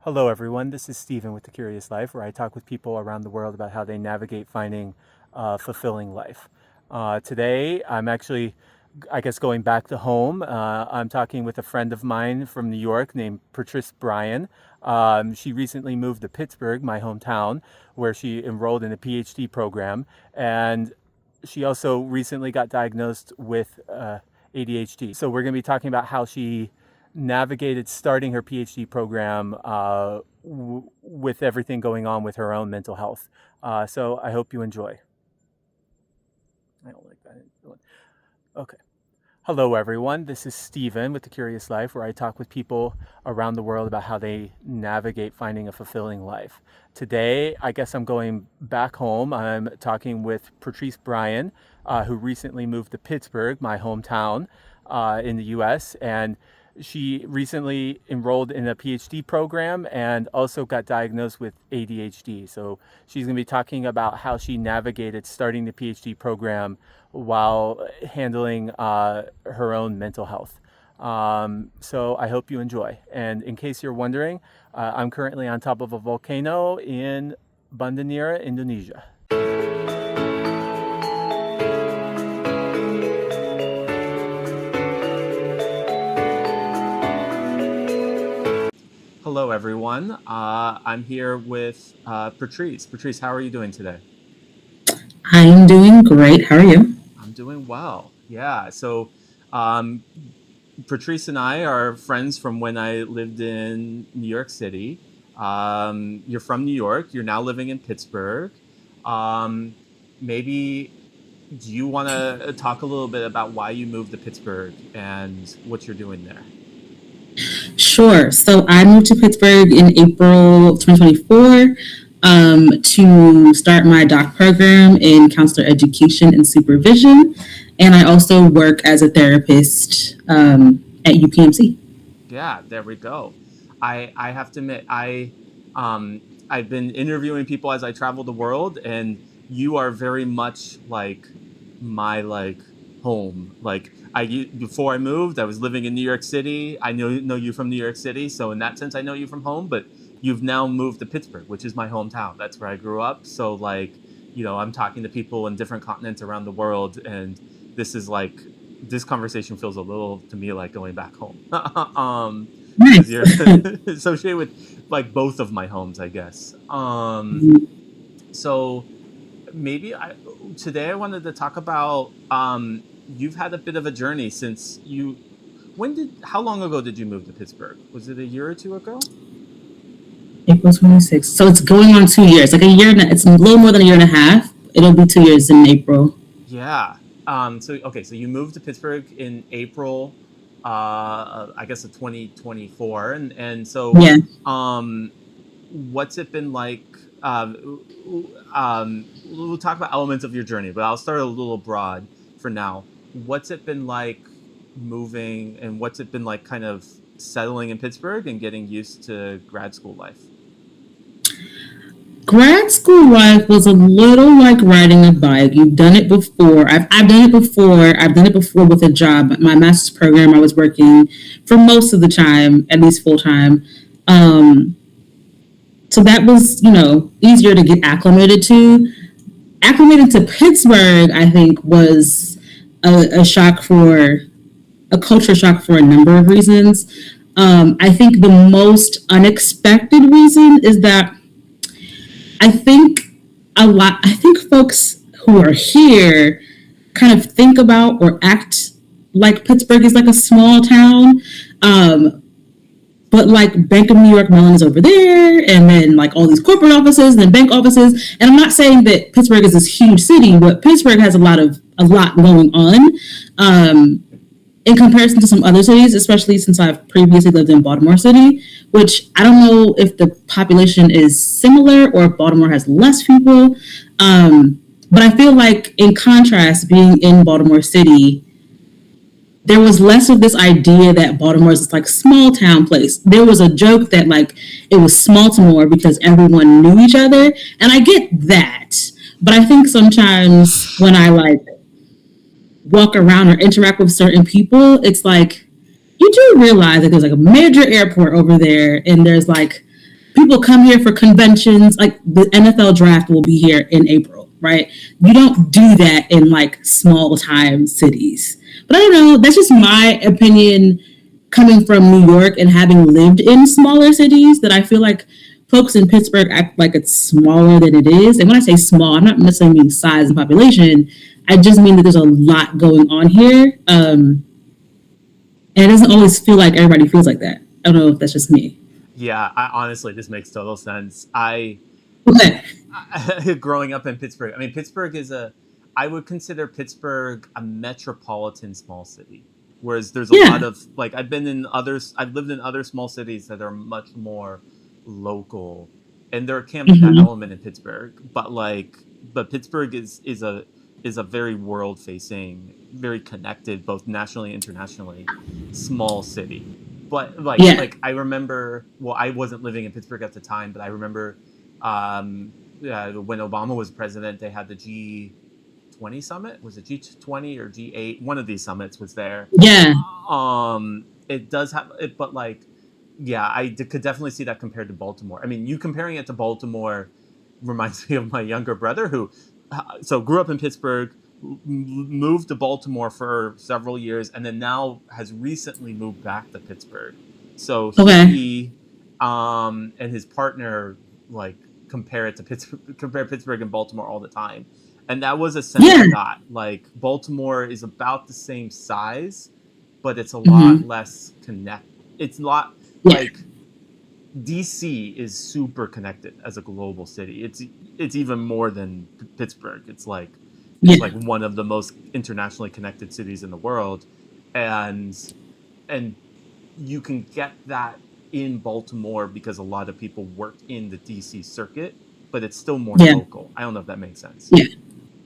Hello, everyone. This is Stephen with The Curious Life, where I talk with people around the world about how they navigate finding a fulfilling life. Today, I'm actually, I guess, going back to home. I'm talking with a friend of mine from New York named Patrice Bryan. She recently moved to Pittsburgh, my hometown, where she enrolled in a PhD program. And she also recently got diagnosed with ADHD. So we're going to be talking about how she navigated starting her PhD program with everything going on with her own mental health. So I hope you enjoy. I don't like that. Okay. Hello, everyone. This is Stephen with The Curious Life, where I talk with people around the world about how they navigate finding a fulfilling life. Today, I guess I'm going back home. I'm talking with Patrice Bryan, who recently moved to Pittsburgh, my hometown in the US. And she recently enrolled in a PhD program and also got diagnosed with ADHD. So she's going to be talking about how she navigated starting the PhD program while handling her own mental health. So I hope you enjoy. And in case you're wondering, I'm currently on top of a volcano in Banda Neira, Indonesia. Hello, everyone. I'm here with Patrice. Patrice, how are you doing today? I'm doing great. How are you? I'm doing well. Yeah. So, um, Patrice and I are friends from when I lived in New York City. You're from New York. You're now living in Pittsburgh. Um, Maybe do you want to talk a little bit about why you moved to Pittsburgh and what you're doing there? Sure. So I moved to Pittsburgh in April 2024 to start my doc program in counselor education and supervision. And I also work as a therapist at UPMC. Yeah, there we go. I have to admit um I've been interviewing people as I travel the world, and you are very much like my home. Before I moved, I was living in New York City. I know you from New York City, so in that sense I know you from home, but you've now moved to Pittsburgh, which is my hometown. That's where I grew up. So I'm talking to people in different continents around the world, and this is like this conversation feels a little to me like going back home. Because Nice. you're associated with like both of my homes, I guess. So maybe today I wanted to talk about you've had a bit of a journey since you how long ago did you move to Pittsburgh? Was it a year or two ago? April 26th. So it's going on 2 years, like a year and it's a little more than a year and a half. It'll be 2 years in April. Yeah. So you moved to Pittsburgh in April, I guess of 2024, and so Yeah. um, what's it been like? We'll talk about elements of your journey, but I'll start a little broad for now. What's it been like moving, and what's it been like kind of settling in Pittsburgh and getting used to grad school life? Grad school life was a little like riding a bike. You've done it before. I've done it before. I've done it before with a job. My master's program, I was working for most of the time, at least full time. Um, so that was, easier to get acclimated to. Acclimated to Pittsburgh, I think, was a shock for a culture shock for a number of reasons. I think the most unexpected reason is that I think I think folks who are here kind of think about or act like Pittsburgh is like a small town. But like Bank of New York Mellon is over there, and then like all these corporate offices and then bank offices. And I'm not saying that Pittsburgh is this huge city, but Pittsburgh has a lot going on. In comparison to some other cities, especially since I've previously lived in Baltimore City, which I don't know if the population is similar or if Baltimore has less people. But I feel like, in contrast, being in Baltimore City, there was less of this idea that Baltimore is this like small town place. There was a joke that like it was small to more because everyone knew each other, and I get that. But I think sometimes when I like walk around or interact with certain people, it's like you do realize that there's like a major airport over there, and there's like people come here for conventions. Like the NFL draft will be here in April, right? You don't do that in like small time cities. But I don't know. That's just my opinion coming from New York and having lived in smaller cities, that I feel like folks in Pittsburgh act like it's smaller than it is. And when I say small, I'm not necessarily meaning size and population. I just mean that there's a lot going on here. And it doesn't always feel like everybody feels like that. I don't know if that's just me. Yeah, honestly, this makes total sense. Okay. Growing up in Pittsburgh, I mean, I would consider Pittsburgh a metropolitan small city. Whereas there's a lot Yeah. of, like, I've lived in other small cities that are much more local. And there can be that Mm-hmm. element in Pittsburgh. But Pittsburgh is a very world facing, very connected, both nationally and internationally, small city. But Yeah. I remember, well, I wasn't living in Pittsburgh at the time, but I remember when Obama was president, they had the G20 summit. Was it G20 or G8? One of these summits was there. Yeah. It does have it, but yeah, could definitely see that compared to Baltimore. I mean, you comparing it to Baltimore reminds me of my younger brother who grew up in Pittsburgh, moved to Baltimore for several years, and then now has recently moved back to Pittsburgh. So Okay. he and his partner like compare Pittsburgh and Baltimore all the time. And that was a sense Yeah. I got. Like, Baltimore is about the same size, but it's a lot Mm-hmm. less connect. It's a lot Yeah. like DC is super connected as a global city. It's even more than Pittsburgh. It's Yeah. like one of the most internationally connected cities in the world, and and you can get that in Baltimore because a lot of people work in the DC circuit, but it's still more Yeah. local. I don't know if that makes sense. Yeah.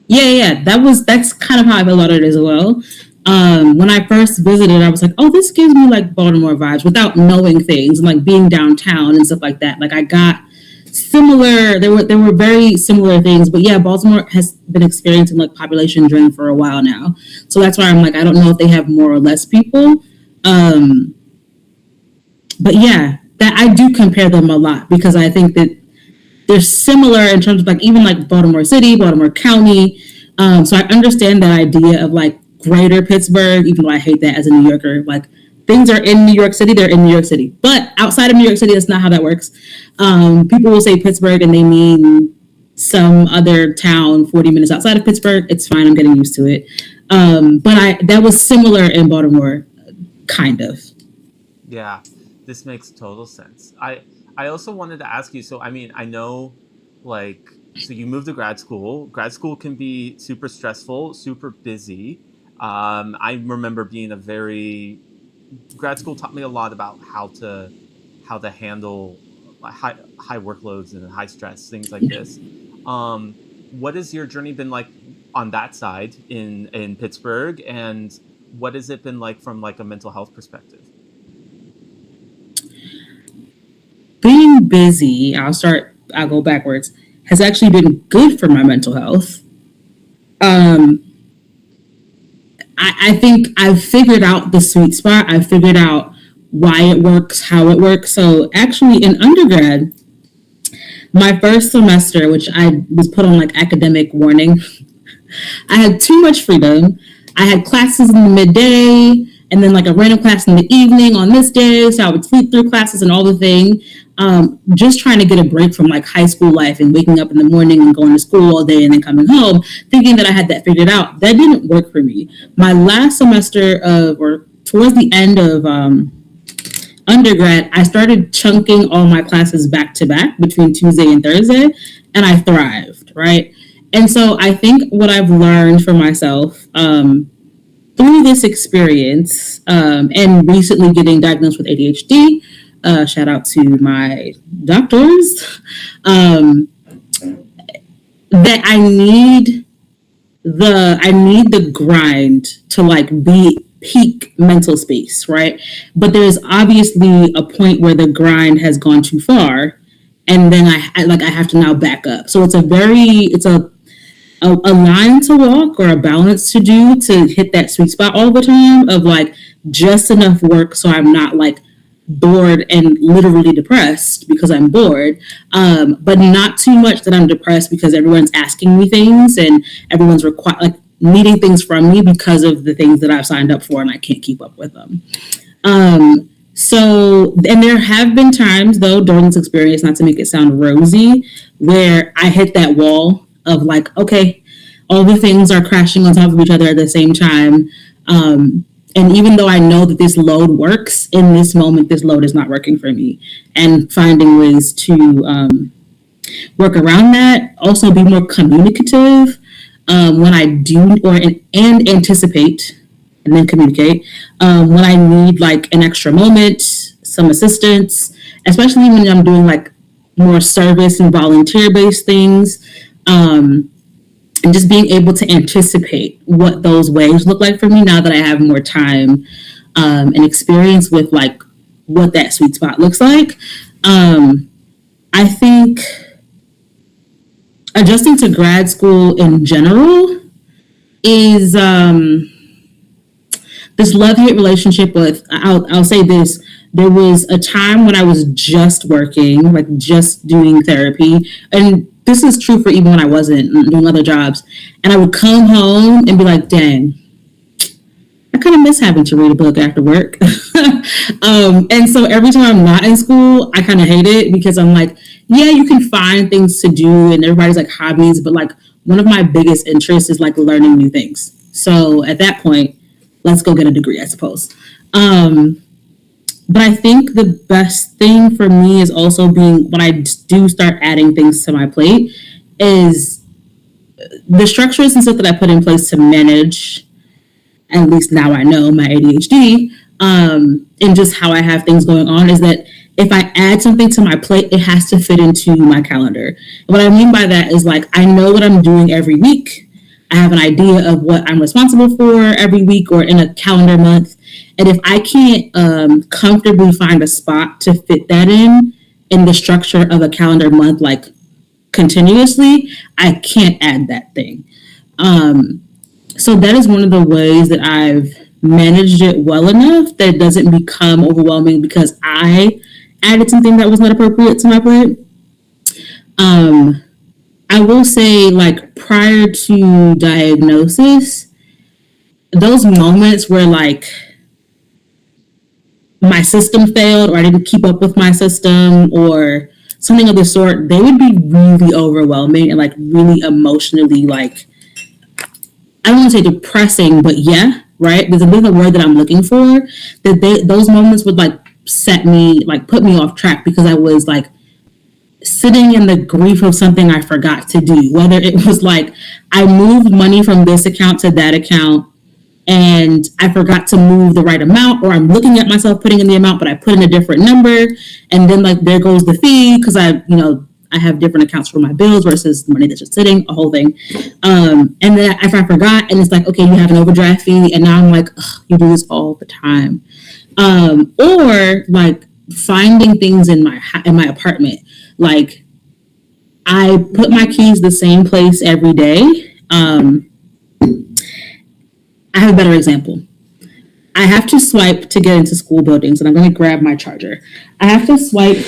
Yeah. That's kind of how I feel about it as well. When I first visited, I was like, oh, this gives me like Baltimore vibes without knowing things and like being downtown and stuff like that. Like I got similar, there were very similar things, but yeah, Baltimore has been experiencing like population drain for a while now. So that's why I'm like, I don't know if they have more or less people. Um, but yeah, that I do compare them a lot because I think that they're similar in terms of like even like Baltimore City, Baltimore County. So I understand that idea of like greater Pittsburgh, even though I hate that as a New Yorker. Like things are in New York City, they're in New York City. But outside of New York City, that's not how that works. People will say Pittsburgh and they mean some other town 40 minutes outside of Pittsburgh. It's fine, I'm getting used to it. But that was similar in Baltimore, kind of. Yeah, this makes total sense. I also wanted to ask you, so I mean, I know, like, so you moved to grad school. Grad school can be super stressful, super busy. I remember being grad school taught me a lot about how to handle high workloads and high stress, things like this. What has your journey been like on that side in Pittsburgh, and what has it been like from like a mental health perspective? Being busy, I'll go backwards, has actually been good for my mental health. Um, I think I've figured out the sweet spot. I've figured out why it works, how it works. So actually in undergrad, my first semester, which I was put on like academic warning, I had too much freedom. I had classes in the midday and then like a random class in the evening on this day. So I would sleep through classes and all the thing. Just trying to get a break from like high school life and waking up in the morning and going to school all day and then coming home, thinking that I had that figured out. That didn't work for me. My last semester or towards the end of undergrad, I started chunking all my classes back to back between Tuesday and Thursday, and I thrived, right? And so I think what I've learned for myself through this experience and recently getting diagnosed with ADHD, shout out to my doctors, that I need the grind to like be peak mental space, right? But there's obviously a point where the grind has gone too far, and then I have to now back up. So it's a line to walk or a balance to do to hit that sweet spot all the time of like just enough work so I'm not like bored and literally depressed because I'm bored, but not too much that I'm depressed because everyone's asking me things and everyone's needing things from me because of the things that I've signed up for and I can't keep up with them. And there have been times, though, during this experience, not to make it sound rosy, where I hit that wall of like, okay, all the things are crashing on top of each other at the same time. And even though I know that this load works, in this moment, this load is not working for me. And finding ways to work around that, also be more communicative when I do and anticipate and then communicate when I need like an extra moment, some assistance, especially when I'm doing like more service and volunteer based things, and just being able to anticipate what those waves look like for me now that I have more time and experience with like what that sweet spot looks like. I think adjusting to grad school in general is this love-hate relationship with, I'll say this, there was a time when I was just working, like just doing therapy, and this is true for even when I wasn't doing other jobs, and I would come home and be like, dang, I kind of miss having to read a book after work. And so every time I'm not in school, I kind of hate it because I'm like, yeah, you can find things to do and everybody's like hobbies, but like one of my biggest interests is like learning new things. So at that point, let's go get a degree, I suppose. But I think the best thing for me is also being, when I do start adding things to my plate, is the structures and stuff that I put in place to manage, at least now I know, my ADHD, and just how I have things going on, is that if I add something to my plate, it has to fit into my calendar. And what I mean by that is like, I know what I'm doing every week. I have an idea of what I'm responsible for every week or in a calendar month. And if I can't comfortably find a spot to fit that in the structure of a calendar month, like continuously, I can't add that thing. So that is one of the ways that I've managed it well enough that it doesn't become overwhelming because I added something that was not appropriate to my plate. I will say, like, prior to diagnosis, those moments where like my system failed or I didn't keep up with my system or something of the sort, they would be really overwhelming and like really emotionally, like, I don't want to say depressing, but yeah, right? There's a different word that I'm looking for, that those moments would like set me, like put me off track because I was like sitting in the grief of something I forgot to do, whether it was like I moved money from this account to that account and I forgot to move the right amount, or I'm looking at myself putting in the amount, but I put in a different number, and then like there goes the fee because I have different accounts for my bills versus money that's just sitting, a whole thing. And then if I forgot, and it's like, okay, you have an overdraft fee, and now I'm like, you do this all the time. Or like finding things in my apartment, like I put my keys the same place every day. I have a better example. I have to swipe to get into school buildings, and I'm going to grab my charger. I have to swipe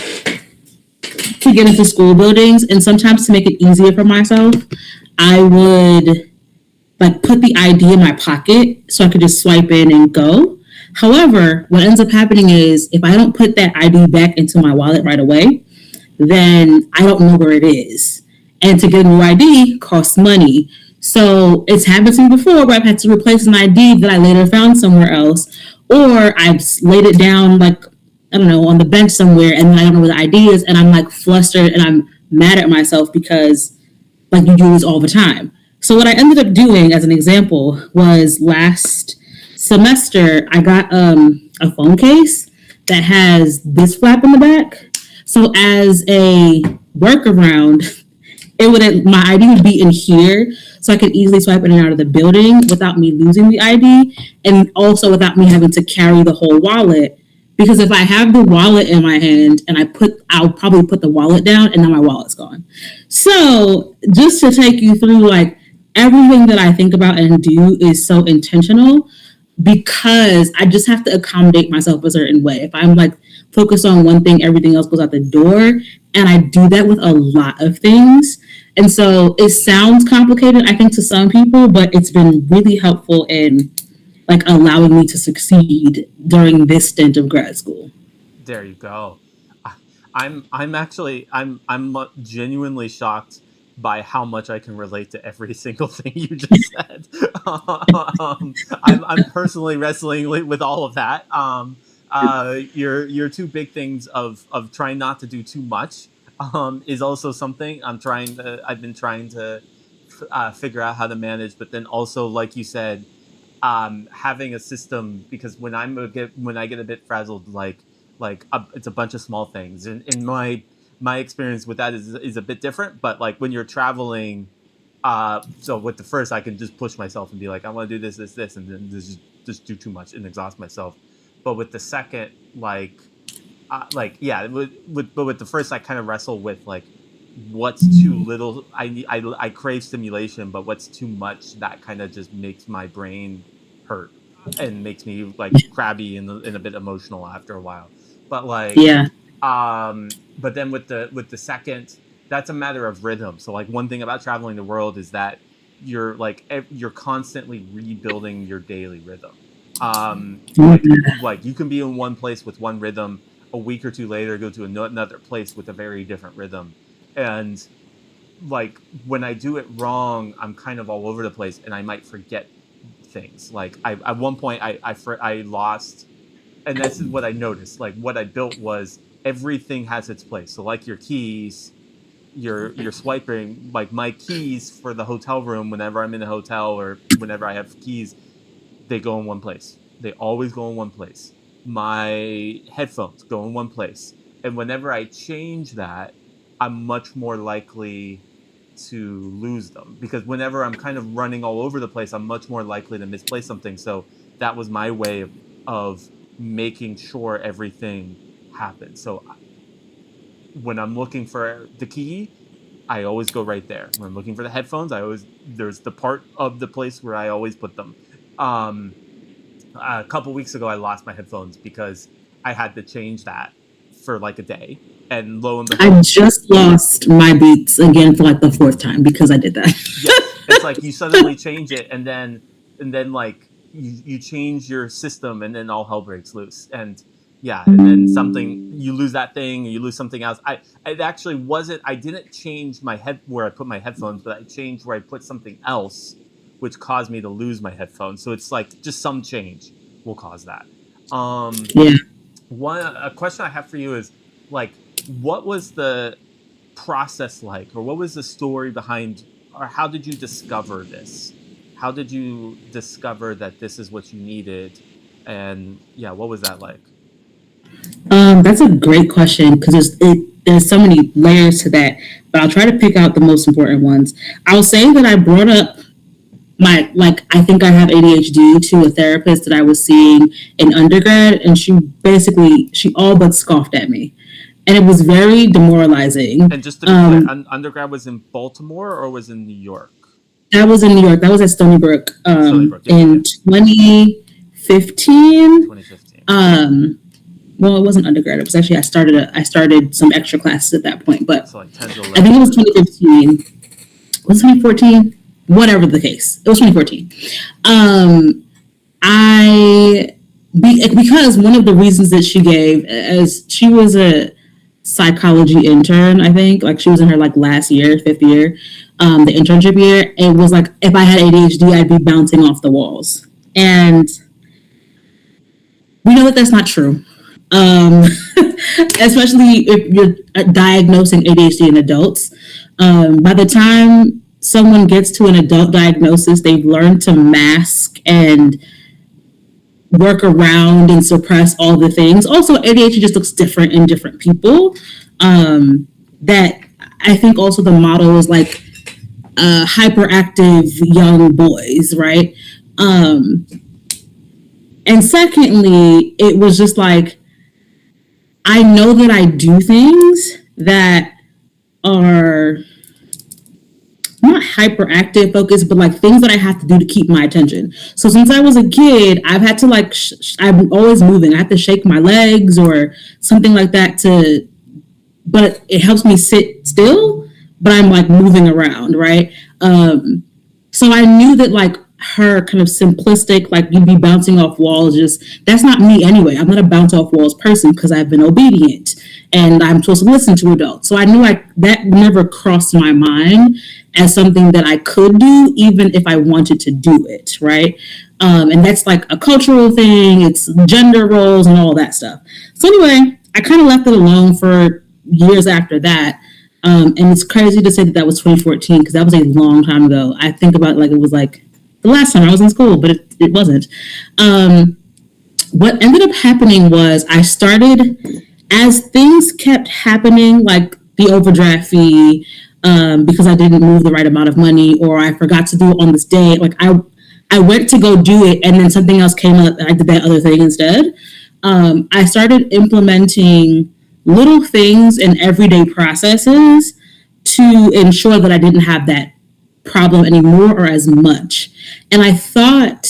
to get into school buildings, and sometimes to make it easier for myself, I would like put the ID in my pocket so I could just swipe in and go. However, what ends up happening is if I don't put that ID back into my wallet right away, then I don't know where it is. And to get a new ID costs money. So it's happened to me before where I've had to replace an ID that I later found somewhere else, or I've laid it down like, I don't know, on the bench somewhere, and then I don't know where the ID is, and I'm like flustered and I'm mad at myself because like you do this all the time. So what I ended up doing, as an example, was last semester I got a phone case that has this flap in the back. So as a workaround, my ID would be in here, so I could easily swipe in and out of the building without me losing the ID, and also without me having to carry the whole wallet. Because if I have the wallet in my hand and I'll probably put the wallet down and now my wallet's gone. So just to take you through, like, everything that I think about and do is so intentional because I just have to accommodate myself a certain way. If I'm like focus on one thing, everything else goes out the door. And I do that with a lot of things. And so it sounds complicated, I think, to some people, but it's been really helpful in like allowing me to succeed during this stint of grad school. There you go. I- I'm actually I'm genuinely shocked by how much I can relate to every single thing you just said. I'm personally wrestling with all of that. Your two big things of trying not to do too much is also something I've been trying to figure out how to manage. But then also, like you said, having a system, because when I get a bit frazzled, it's a bunch of small things. And in my experience with that is a bit different. But like when you're traveling, so with the first, I can just push myself and be like, I want to do this, and then just do too much and exhaust myself. But with the second, yeah, but with the first, I kind of wrestle with like what's too little. I crave stimulation, but what's too much, that kind of just makes my brain hurt and makes me like crabby and a bit emotional after a while. But Yeah. but then with the second, that's a matter of rhythm. So like one thing about traveling the world is that you're constantly rebuilding your daily rhythm. Like you can be in one place with one rhythm, a week or two later go to another place with a very different rhythm. And like when I do it wrong, I'm kind of all over the place and I might forget things. Like at one point I lost, and this is what I noticed. Like what I built was everything has its place. So like your keys, you're swiping, like my keys for the hotel room, whenever I'm in a hotel or whenever I have keys, they go in one place. They always go in one place. My headphones go in one place. And whenever I change that, I'm much more likely to lose them, because whenever I'm kind of running all over the place, I'm much more likely to misplace something. So that was my way of making sure everything happens. So when I'm looking for the key, I always go right there. When I'm looking for the headphones, there's the part of the place where I always put them. Um, a couple weeks ago, I lost my headphones because I had to change that for like a day, and lo and I behold, just lost my Beats again for like the fourth time because I did that. yes, it's like you suddenly change it, and then like you change your system, and then all hell breaks loose. And yeah, and then something, you lose that thing, you lose something else. It actually wasn't. I didn't change my head where I put my headphones, but I changed where I put something else, which caused me to lose my headphones. So it's like just some change will cause that. Um, Yeah. a question I have for you is like, what was the process like, or what was the story behind, or how did you discover this? How did you discover that this is what you needed? And yeah, what was that like? That's a great question because there's so many layers to that, but I'll try to pick out the most important ones. I'll say that I brought up my like I think I have ADHD to a therapist that I was seeing in undergrad, and she all but scoffed at me, and it was very demoralizing. And just to be clear, undergrad was in Baltimore or was in New York? That was in New York. That was at Stony Brook Stony Brook, yeah, in 2015. 2015. Well, it wasn't undergrad. It was actually I started some extra classes at that point, but So like 10 to 11. I think it was 2015. Was it 2014? Whatever the case, it was 2014. Because one of the reasons that she gave, as she was a psychology intern, I think, like she was in her like last year, fifth year, the internship year. It was like if I had ADHD, I'd be bouncing off the walls, and we know that that's not true. Um, Especially if you're diagnosing ADHD in adults. By the time someone gets to an adult diagnosis, they've learned to mask and work around and suppress all the things. Also, ADHD just looks different in different people. That I think also the model is like hyperactive young boys, right? And secondly, it was just like, I know that I do things that are not hyperactive focus, but like things that I have to do to keep my attention. So since I was a kid, I've had to like, I'm always moving. I have to shake my legs or something like that but it helps me sit still, but I'm like moving around, right? So I knew that like her kind of simplistic, like you'd be bouncing off walls, that's not me anyway. I'm not a bounce off walls person because I've been obedient and I'm supposed to listen to adults. So I knew that never crossed my mind as something that I could do, even if I wanted to do it, right? And that's like a cultural thing, it's gender roles and all that stuff. So anyway, I kind of left it alone for years after that. And it's crazy to say that was 2014 because that was a long time ago. I think about like it was like the last time I was in school, but it wasn't. What ended up happening was I started, as things kept happening, like the overdraft fee, because I didn't move the right amount of money, or I forgot to do it on this day. Like I went to go do it, and then something else came up, and I did that other thing instead. I started implementing little things and everyday processes to ensure that I didn't have that problem anymore or as much. And I thought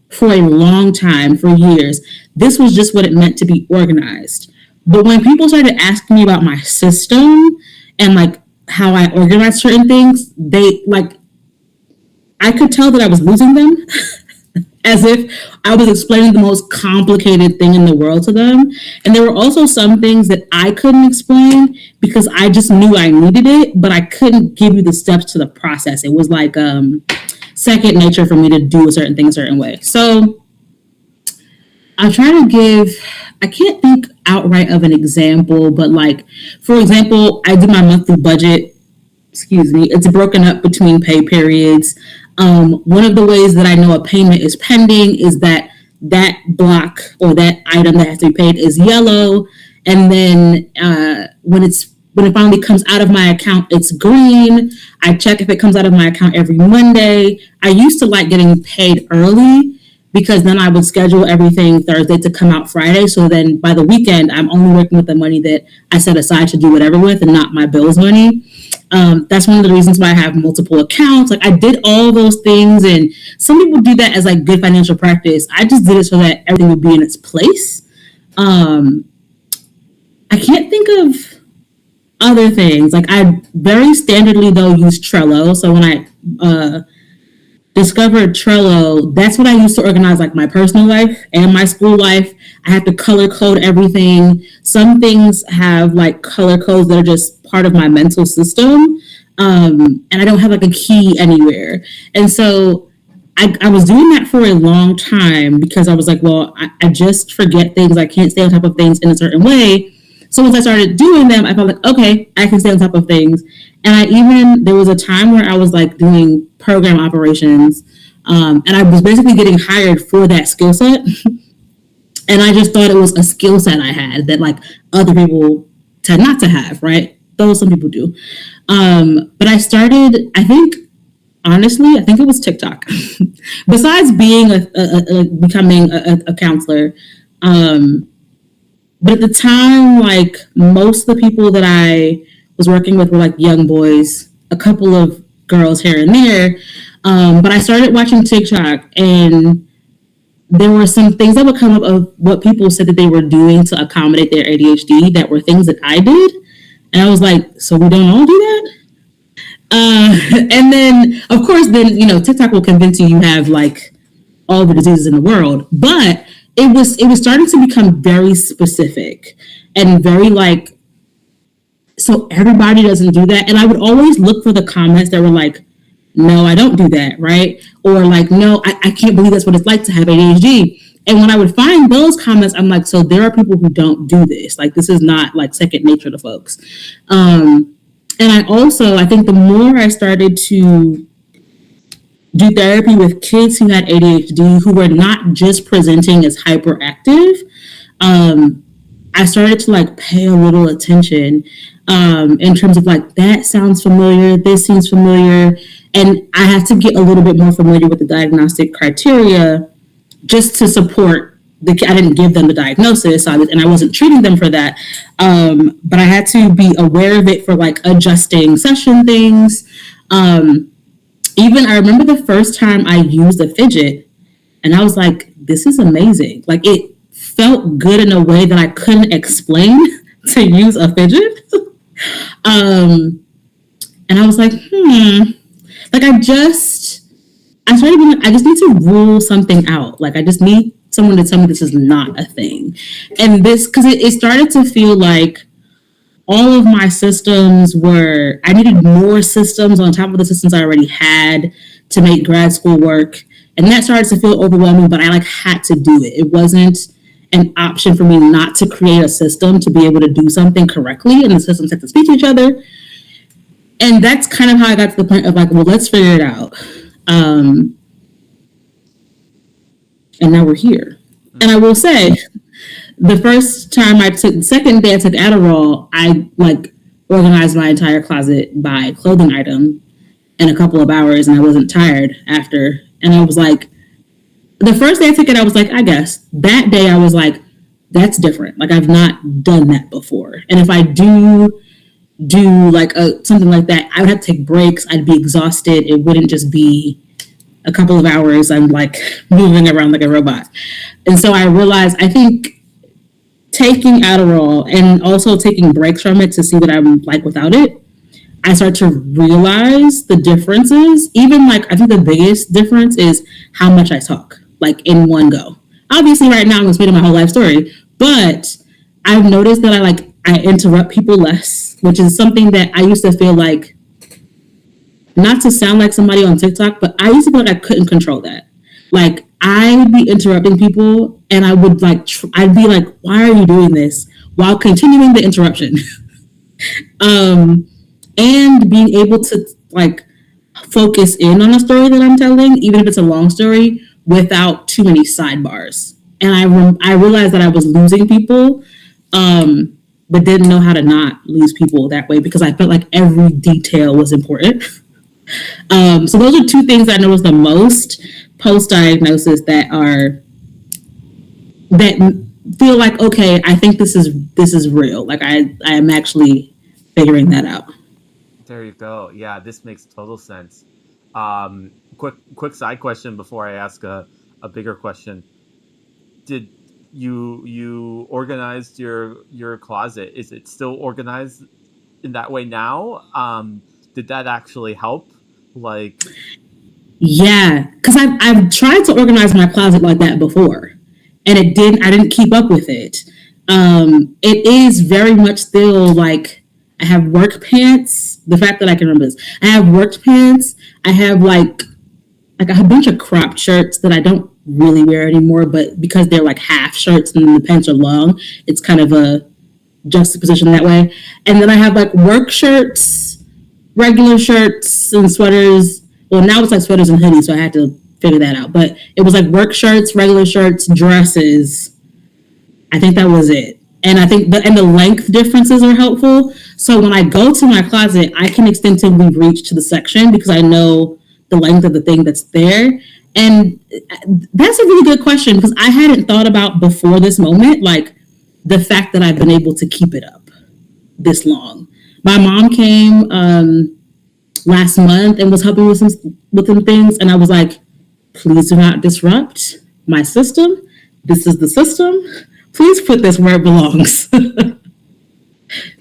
for a long time, for years, this was just what it meant to be organized. But when people started asking me about my system and like how I organize certain things, I could tell that I was losing them as if I was explaining the most complicated thing in the world to them. And there were also some things that I couldn't explain because I just knew I needed it, but I couldn't give you the steps to the process. It was like second nature for me to do a certain thing a certain way. So I'm trying to I can't think outright of an example, but like, for example, I do my monthly budget. It's broken up between pay periods. One of the ways that I know a payment is pending is that block or that item that has to be paid is yellow. And then when it finally comes out of my account, it's green. I check if it comes out of my account every Monday. I used to like getting paid early because then I would schedule everything Thursday to come out Friday. So then by the weekend, I'm only working with the money that I set aside to do whatever with and not my bills money. That's one of the reasons why I have multiple accounts. Like I did all those things, and some people do that as like good financial practice. I just did it so that everything would be in its place. I can't think of other things. Like I very standardly though use Trello. So when I discovered Trello, that's what I used to organize like my personal life and my school life. I had to color code everything. Some things have like color codes that are just part of my mental system. And I don't have like a key anywhere. And so I was doing that for a long time because I was like, well, I just forget things. I can't stay on top of things in a certain way. So once I started doing them, I felt like, okay, I can stay on top of things. And there was a time where I was like doing program operations, and I was basically getting hired for that skill set. And I just thought it was a skill set I had that like other people tend not to have, right? Though some people do. But I started, honestly, I think it was TikTok. Besides being becoming a counselor, but at the time, like most of the people that I was working with were like young boys, a couple of girls here and there. But I started watching TikTok, and there were some things that would come up of what people said that they were doing to accommodate their ADHD that were things that I did. And I was like, so we don't all do that? And then, of course, TikTok will convince you have like all the diseases in the world. But it was starting to become very specific and very like, so everybody doesn't do that. And I would always look for the comments that were like, no, I don't do that, right? Or like, no, I can't believe that's what it's like to have ADHD. And when I would find those comments, I'm like, so there are people who don't do this. Like, this is not like second nature to folks. And I think the more I started to do therapy with kids who had ADHD, who were not just presenting as hyperactive, I started to like pay a little attention in terms of like, that sounds familiar, this seems familiar. And I have to get a little bit more familiar with the diagnostic criteria just to support I didn't give them the diagnosis, and I wasn't treating them for that. But I had to be aware of it for like adjusting session things. Even I remember the first time I used a fidget, and I was like, this is amazing. Like, it felt good in a way that I couldn't explain to use a fidget. um, and I was like, like I started being like, I just need to rule something out. Like, I just need someone to tell me this is not a thing. And this, because it started to feel like all of my systems were, I needed more systems on top of the systems I already had to make grad school work. And that started to feel overwhelming, but I like had to do it. It wasn't an option for me not to create a system to be able to do something correctly, and the systems had to speak to each other. And that's kind of how I got to the point of like, well, let's figure it out. And now we're here. And I will say, the second day I took Adderall, I like organized my entire closet by clothing item in a couple of hours, and I wasn't tired after. And I was like, the first day I took it, I was like, I guess. That day I was like, that's different. Like, I've not done that before. And if I do like something like that, I would have to take breaks. I'd be exhausted. It wouldn't just be a couple of hours. I'm like moving around like a robot. And so I realized, I think taking Adderall and also taking breaks from it to see what I'm like without it, I start to realize the differences. Even like, I think the biggest difference is how much I talk, like in one go. Obviously, right now I'm explaining my whole life story, but I've noticed that I interrupt people less, which is something that I used to feel like, not to sound like somebody on TikTok, but I used to feel like I couldn't control that. Like, I would be interrupting people, and I would like, I'd be like, why are you doing this? While continuing the interruption. And being able to like focus in on a story that I'm telling, even if it's a long story, without too many sidebars. And I realized that I was losing people, but didn't know how to not lose people that way because I felt like every detail was important. So those are two things I noticed the most post-diagnosis that feel like, okay, I think this is real. Like I am actually figuring that out. There you go. Yeah, this makes total sense. Quick side question before I ask a bigger question. Did you organized your closet? Is it still organized in that way now? Did that actually help? Like, Yeah, because I've tried to organize my closet like that before, and I didn't keep up with it. It is very much still like I have work pants. The fact that I can remember this, I have work pants. I have like a bunch of cropped shirts that I don't really wear anymore, but because they're like half shirts and the pants are long, it's kind of a juxtaposition that way. And then I have like work shirts, regular shirts, and sweaters. Well, now it's like sweaters and hoodies, so I had to figure that out. But it was like work shirts, regular shirts, dresses. I think that was it. And I think the length differences are helpful. So when I go to my closet, I can extensively reach to the section because I know the length of the thing that's there. And that's a really good question because I hadn't thought about before this moment, like the fact that I've been able to keep it up this long. My mom came last month and was helping with some things, and I was like, please do not disrupt my system. This is the system. Please put this where it belongs.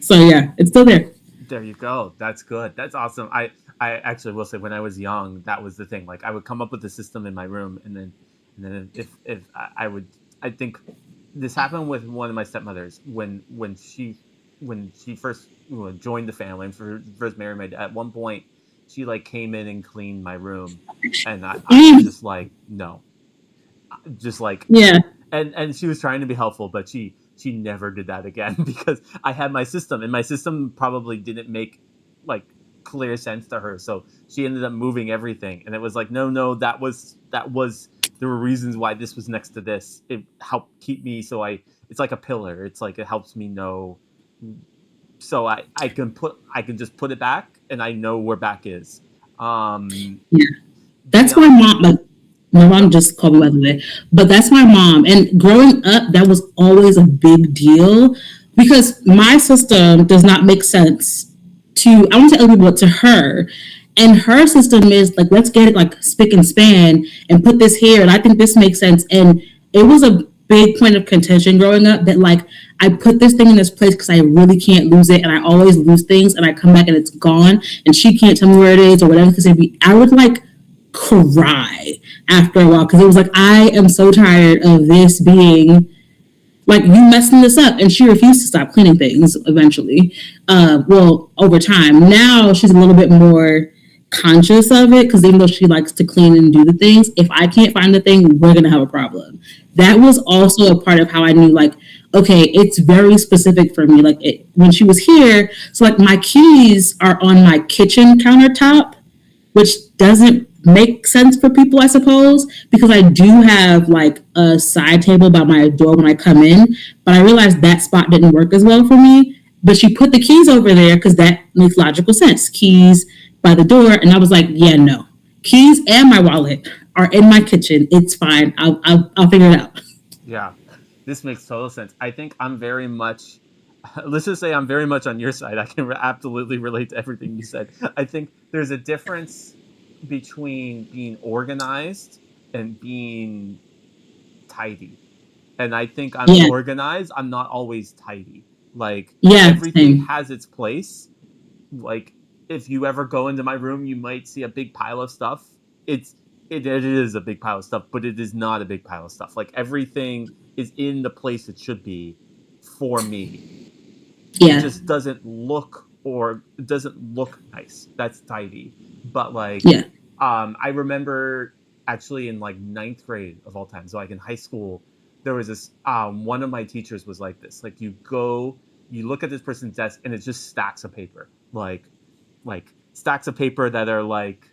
So yeah, it's still there. there you go. That's good. That's awesome. I actually will say when I was young, that was the thing. Like I would come up with the system in my room, and then if I would, I think this happened with one of my stepmothers when she first joined the family and first married my dad. At one point, she like came in and cleaned my room, and I was just like, no, just like, Yeah. and she was trying to be helpful, but she never did that again because I had my system, and my system probably didn't make like clear sense to her, so she ended up moving everything, and it was like, no, that was there were reasons why this was next to this. It helped keep me, so it's like a pillar. It's like it helps me know, so I can just put it back, and I know where back is. Yeah. That's my mom. Like, my mom just called me by the way, but that's my mom. And growing up, that was always a big deal because my system does not make sense to, I want to tell people, to her. And her system is like, let's get it like spick and span and put this here. And I think this makes sense. And it was a big point of contention growing up that like I put this thing in this place because I really can't lose it, and I always lose things, and I come back and it's gone, and she can't tell me where it is or whatever. Because I would like cry after a while because it was like I am so tired of this being like you messing this up, and she refused to stop cleaning things eventually. Well, over time, now she's a little bit more conscious of it because even though she likes to clean and do the things, if I can't find the thing, we're gonna have a problem. That was also a part of how I knew like, okay, it's very specific for me. Like when she was here, so like my keys are on my kitchen countertop, which doesn't make sense for people, I suppose, because I do have like a side table by my door when I come in, but I realized that spot didn't work as well for me. But she put the keys over there because that makes logical sense. Keys by the door, and I was like, yeah, no. Keys and my wallet are in my kitchen. It's fine. I'll figure it out. Yeah, this makes total sense. I think I'm very much, let's just say I'm very much on your side. I can absolutely relate to everything you said. I think there's a difference between being organized and being tidy. And I think I'm organized. I'm not always tidy. Like everything has its place. Like if you ever go into my room, you might see a big pile of stuff. It is a big pile of stuff, but it is not a big pile of stuff. Like everything is in the place it should be for me. Yeah. It just doesn't look nice. That's tidy. But like, I remember actually in like 9th grade of all time. So like in high school, there was this, one of my teachers was like this, like you look at this person's desk and it's just stacks of paper, like stacks of paper that are like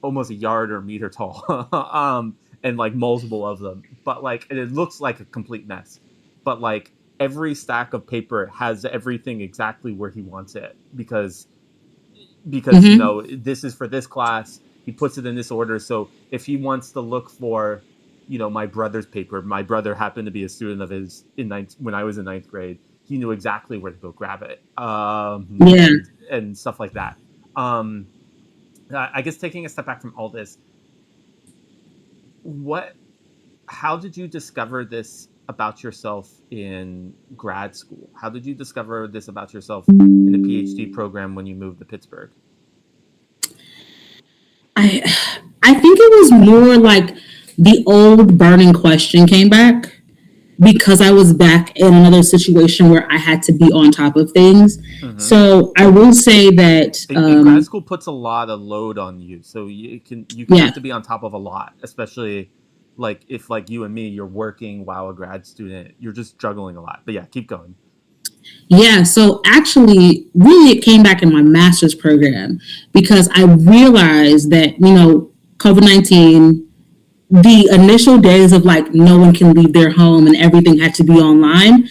almost a yard or a meter tall, and like multiple of them, but like, and it looks like a complete mess, but like every stack of paper has everything exactly where he wants it because you know, this is for this class, he puts it in this order. So if he wants to look for, you know, my brother's paper, my brother happened to be a student of his when I was in 9th grade, he knew exactly where to go grab it. And stuff like that. I guess taking a step back from all this, how did you discover this about yourself in grad school? How did you discover this about yourself in the PhD program when you moved to Pittsburgh? I think it was more like the old burning question came back because I was back in another situation where I had to be on top of things. So I will say that grad school puts a lot of load on you, so you can have to be on top of a lot, especially like if like you and me, you're working while a grad student, you're just juggling a lot. But yeah, keep going. Yeah, so actually, really, it came back in my master's program because I realized that, you know, COVID-19, the initial days of like no one can leave their home and everything had to be online,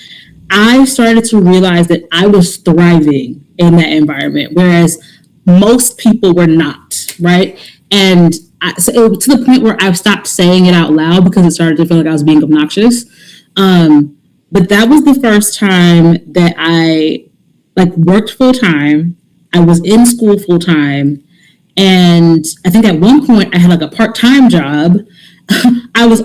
I started to realize that I was thriving in that environment, whereas most people were not, right? And so to the point where I've stopped saying it out loud because it started to feel like I was being obnoxious. But that was the first time that I like worked full time. I was in school full time. And I think at one point I had like a part-time job. I was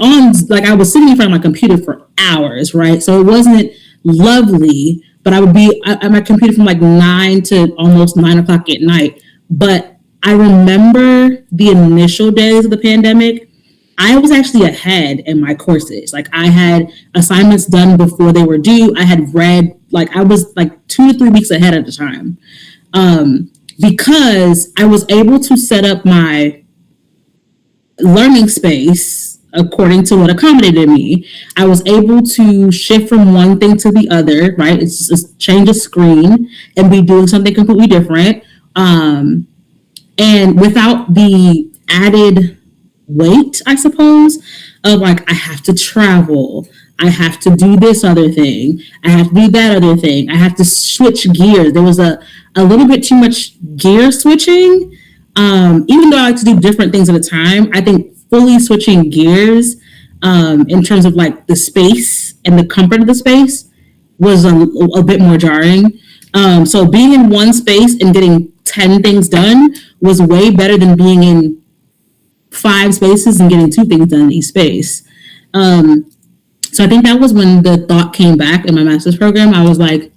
sitting in front of my computer for hours, right? So it wasn't lovely, but I would be at my computer from like 9 to almost 9 o'clock at night. But I remember the initial days of the pandemic, I was actually ahead in my courses. Like I had assignments done before they were due. I had read, like I was like 2 to 3 weeks ahead at the time. Because I was able to set up my learning space according to what accommodated me. I was able to shift from one thing to the other, right? It's just change a screen and be doing something completely different. And without the added weight, I suppose, of like, I have to travel, I have to do this other thing, I have to do that other thing, I have to switch gears. There was a little bit too much gear switching. Even though I like to do different things at a time, I think fully switching gears in terms of like the space and the comfort of the space was a bit more jarring. So being in one space and getting 10 things done was way better than being in 5 spaces and getting 2 things done in each space. So I think that was when the thought came back in my master's program. I was like,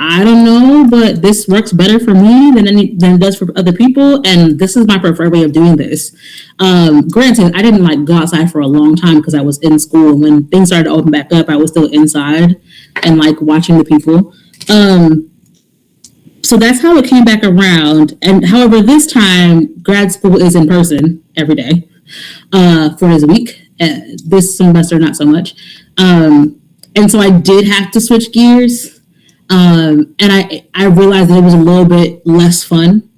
I don't know, but this works better for me than it does for other people, and this is my preferred way of doing this. Granted, I didn't like go outside for a long time because I was in school. When things started to open back up, I was still inside and like watching the people. So that's how it came back around. And however, this time grad school is in person every day, 4 days a week. This semester, not so much. And so I did have to switch gears. And I realized that it was a little bit less fun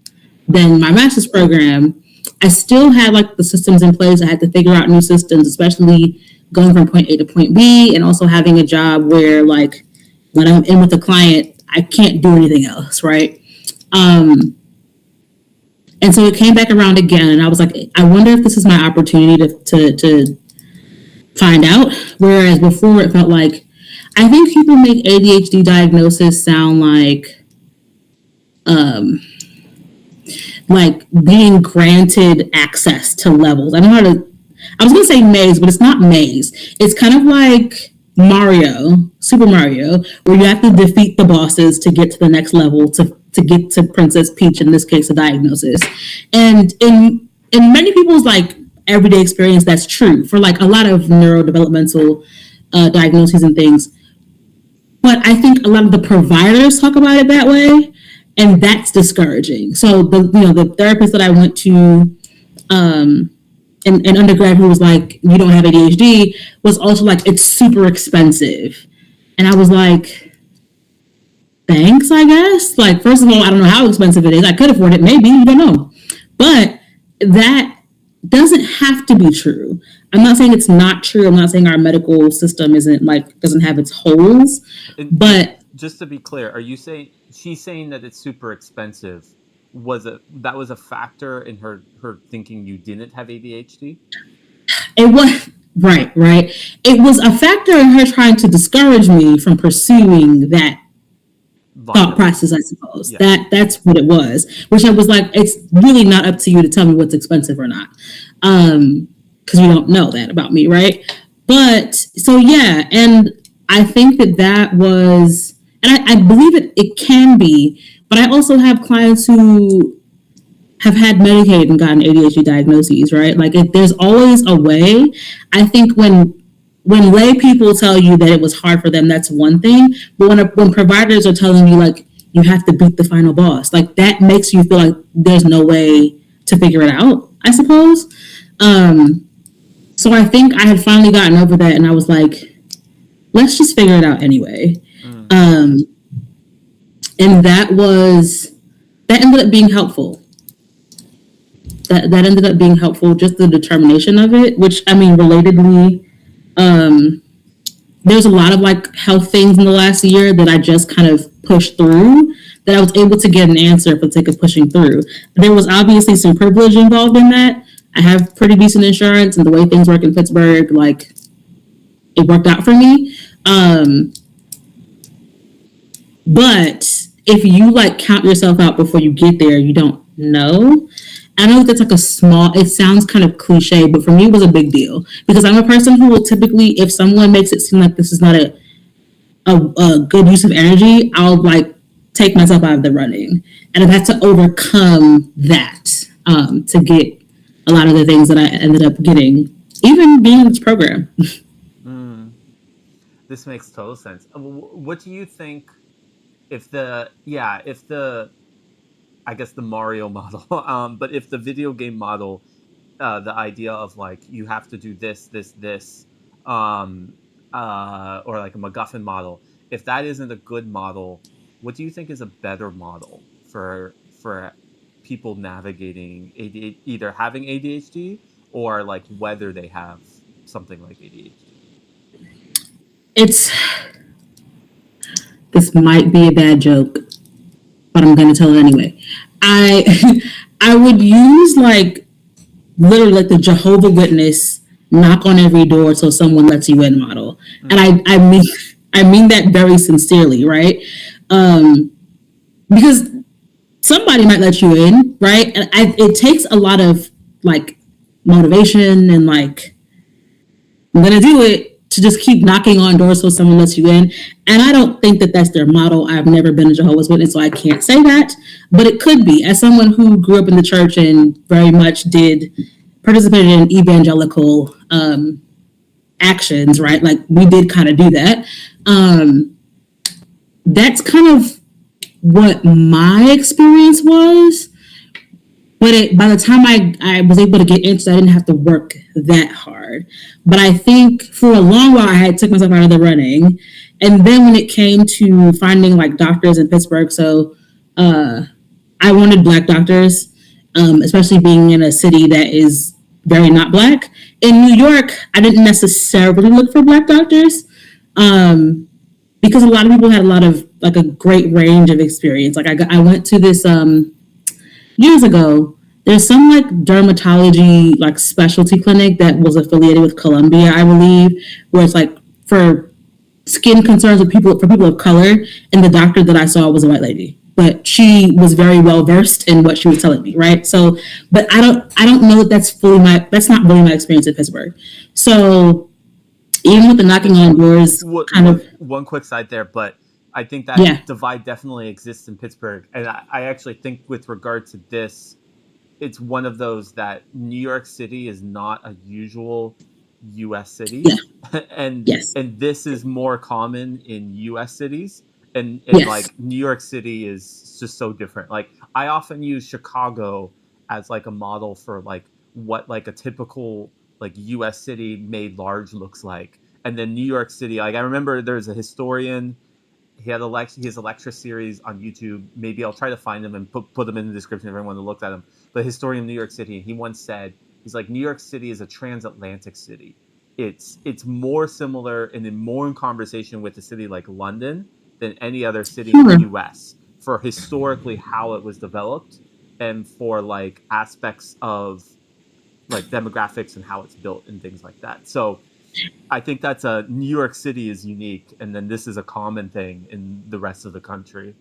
than my master's program. I still had like the systems in place. I had to figure out new systems, especially going from point A to point B, and also having a job where like when I'm in with a client, I can't do anything else, right? And so it came back around again, and I was like, I wonder if this is my opportunity to find out. Whereas before it felt like, I think people make ADHD diagnosis sound like being granted access to levels. I was going to say maze, but it's not maze. It's kind of like Super Mario, where you have to defeat the bosses to get to the next level, to get to Princess Peach, in this case, a diagnosis. And in many people's like everyday experience, that's true for like a lot of neurodevelopmental diagnoses and things. But I think a lot of the providers talk about it that way, and that's discouraging. So the therapist that I went to in undergrad, who was like, you don't have ADHD, was also like, it's super expensive. And I was like, thanks, I guess. Like, first of all, I don't know how expensive it is. I could afford it, maybe, you don't know. But that doesn't have to be true. I'm not saying it's not true. I'm not saying our medical system doesn't have its holes. But just to be clear, are you saying she's saying that it's super expensive? That was a factor in her thinking you didn't have ADHD? It was right. It was a factor in her trying to discourage me from pursuing that thought process, I suppose. Yeah. That's what it was. Which I was like, it's really not up to you to tell me what's expensive or not. Because you don't know that about me, right? But so yeah, and I think that was, and I believe it can be, but I also have clients who have had Medicaid and gotten ADHD diagnoses, right? Like there's always a way. I think when lay people tell you that it was hard for them, that's one thing. But when providers are telling you like you have to beat the final boss, like that makes you feel like there's no way to figure it out, I suppose. So I think I had finally gotten over that, and I was like, let's just figure it out anyway. And that ended up being helpful. That ended up being helpful, just the determination of it, which, I mean, relatedly, there's a lot of like health things in the last year that I just kind of pushed through, that I was able to get an answer for the sake of pushing through. There was obviously some privilege involved in that. I have pretty decent insurance, and the way things work in Pittsburgh, like, it worked out for me. But if you like count yourself out before you get there, you don't know. I know that's like it sounds kind of cliche, but for me it was a big deal, because I'm a person who will typically, if someone makes it seem like this is not a good use of energy, I'll like take myself out of the running. And I've had to overcome that to get a lot of the things that I ended up getting, even being in this program. This makes total sense. What do you think if the I guess the Mario model, but if the video game model, the idea of like you have to do this, or like a MacGuffin model, if that isn't a good model, what do you think is a better model for people navigating either having ADHD or like whether they have something like ADHD? This might be a bad joke, but I'm going to tell it anyway. I would use like literally like the Jehovah's Witness knock on every door till someone lets you in model. And I mean that very sincerely, right? Because somebody might let you in, right? And it takes a lot of like motivation and like, I'm gonna do it, to just keep knocking on doors so someone lets you in. And I don't think that that's their model. I've never been a Jehovah's Witness, so I can't say that. But it could be. As someone who grew up in the church and very much did participate in evangelical actions, right? Like we did kind of do that. That's kind of what my experience was. But by the time I was able to get into it, I didn't have to work that hard. But I think for a long while, I had took myself out of the running. And then when it came to finding like doctors in Pittsburgh, so I wanted Black doctors, especially being in a city that is very not Black. In New York, I didn't necessarily look for Black doctors because a lot of people had a lot of like a great range of experience. Like I went to this years ago. There's some like dermatology like specialty clinic that was affiliated with Columbia, I believe, where it's like for skin concerns with people of color. And the doctor that I saw was a white lady, but she was very well versed in what she was telling me, right? So, but I don't know that that's not really my experience in Pittsburgh. So even with the knocking on doors, one quick side there, but I think that divide definitely exists in Pittsburgh, and I actually think with regard to this, it's one of those that New York City is not a usual U.S. city, and this is more common in U.S. cities, and like New York City is just so different. Like I often use Chicago as like a model for like what like a typical like U.S. city made large looks like, and then New York City. Like I remember there's a historian. He has a lecture series on YouTube. Maybe I'll try to find him and put them in the description if everyone looked at him. But historian of New York City, he once said, he's like, New York City is a transatlantic city. It's more similar and more in conversation with a city like London than any other city in the U.S. for historically how it was developed and for like aspects of like demographics and how it's built and things like that. So I think that's New York City is unique, and then this is a common thing in the rest of the country.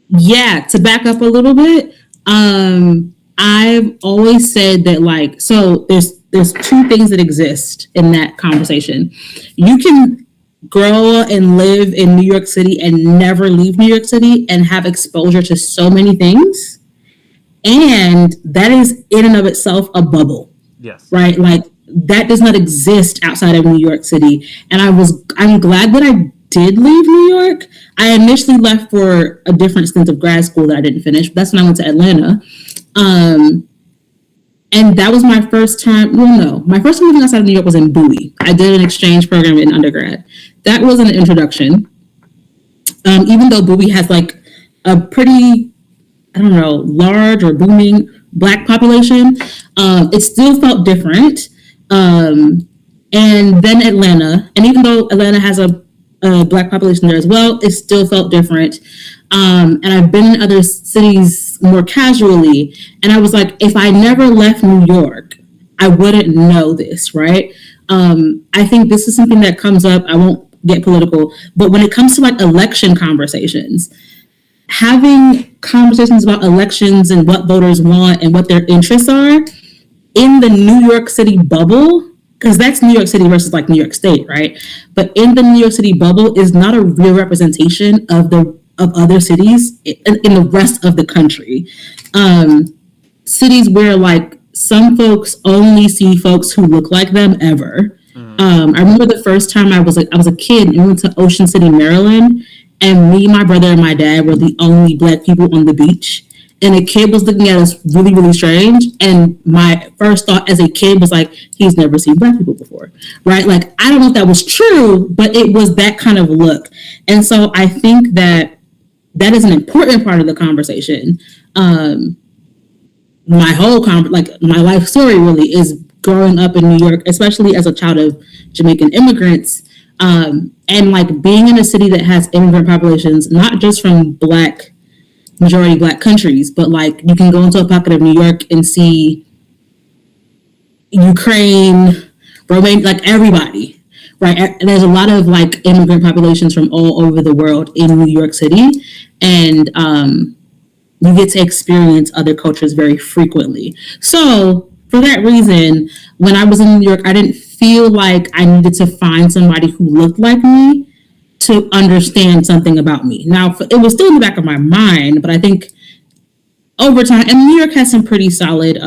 Yeah, to back up a little bit, I've always said that like, so there's two things that exist in that conversation. You can grow and live in New York City and never leave New York City and have exposure to so many things, and that is in and of itself a bubble. Yes. Right? Like that does not exist outside of New York City. And I'm glad that I did leave New York. I initially left for a different stint of grad school that I didn't finish. But that's when I went to Atlanta. And that was my first time. Well, no, my first time living outside of New York was in Bowie. I did an exchange program in undergrad. That was an introduction. Even though Bowie has like a pretty, I don't know, large or booming Black population, it still felt different. And then Atlanta, and even though Atlanta has a Black population there as well, it still felt different. And I've been in other cities more casually, and I was like, if I never left New York, I wouldn't know this, right? I think this is something that comes up. I won't get political, but when it comes to like election conversations, having conversations about elections and what voters want and what their interests are in the New York City bubble, because that's New York City versus like New York State, right? But in the New York City bubble is not a real representation of other cities in the rest of the country. Cities where like some folks only see folks who look like them ever. I remember the first time I was a kid and we went to Ocean City, Maryland, and me, my brother, and my dad were the only Black people on the beach. And a kid was looking at us really, really strange. And my first thought as a kid was like, he's never seen Black people before, right? Like, I don't know if that was true, but it was that kind of look. And so I think that is an important part of the conversation. My whole my life story really is growing up in New York, especially as a child of Jamaican immigrants, and like being in a city that has immigrant populations, not just from majority Black countries, but like you can go into a pocket of New York and see Ukraine, Romania, like everybody, right? And there's a lot of like immigrant populations from all over the world in New York City. And you get to experience other cultures very frequently. So for that reason, when I was in New York, I didn't feel like I needed to find somebody who looked like me to understand something about me. Now, it was still in the back of my mind, but I think over time, and New York has some pretty solid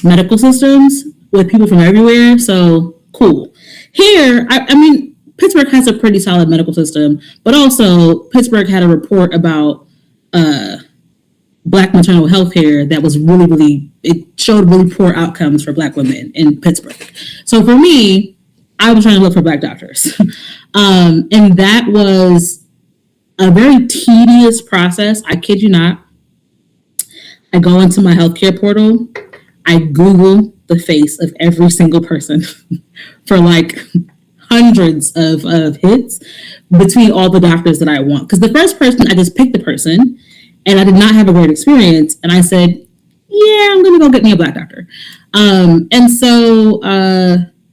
medical systems with people from everywhere, so cool. Here, I mean, Pittsburgh has a pretty solid medical system, but also Pittsburgh had a report about Black maternal health care that was really, really, it showed really poor outcomes for Black women in Pittsburgh. So for me, I was trying to look for Black doctors. And that was a very tedious process. I kid you not. I go into my healthcare portal. I Google the face of every single person for like hundreds of hits between all the doctors that I want. Because the first person, I just picked the person and I did not have a great experience. And I said, yeah, I'm going to go get me a Black doctor. And so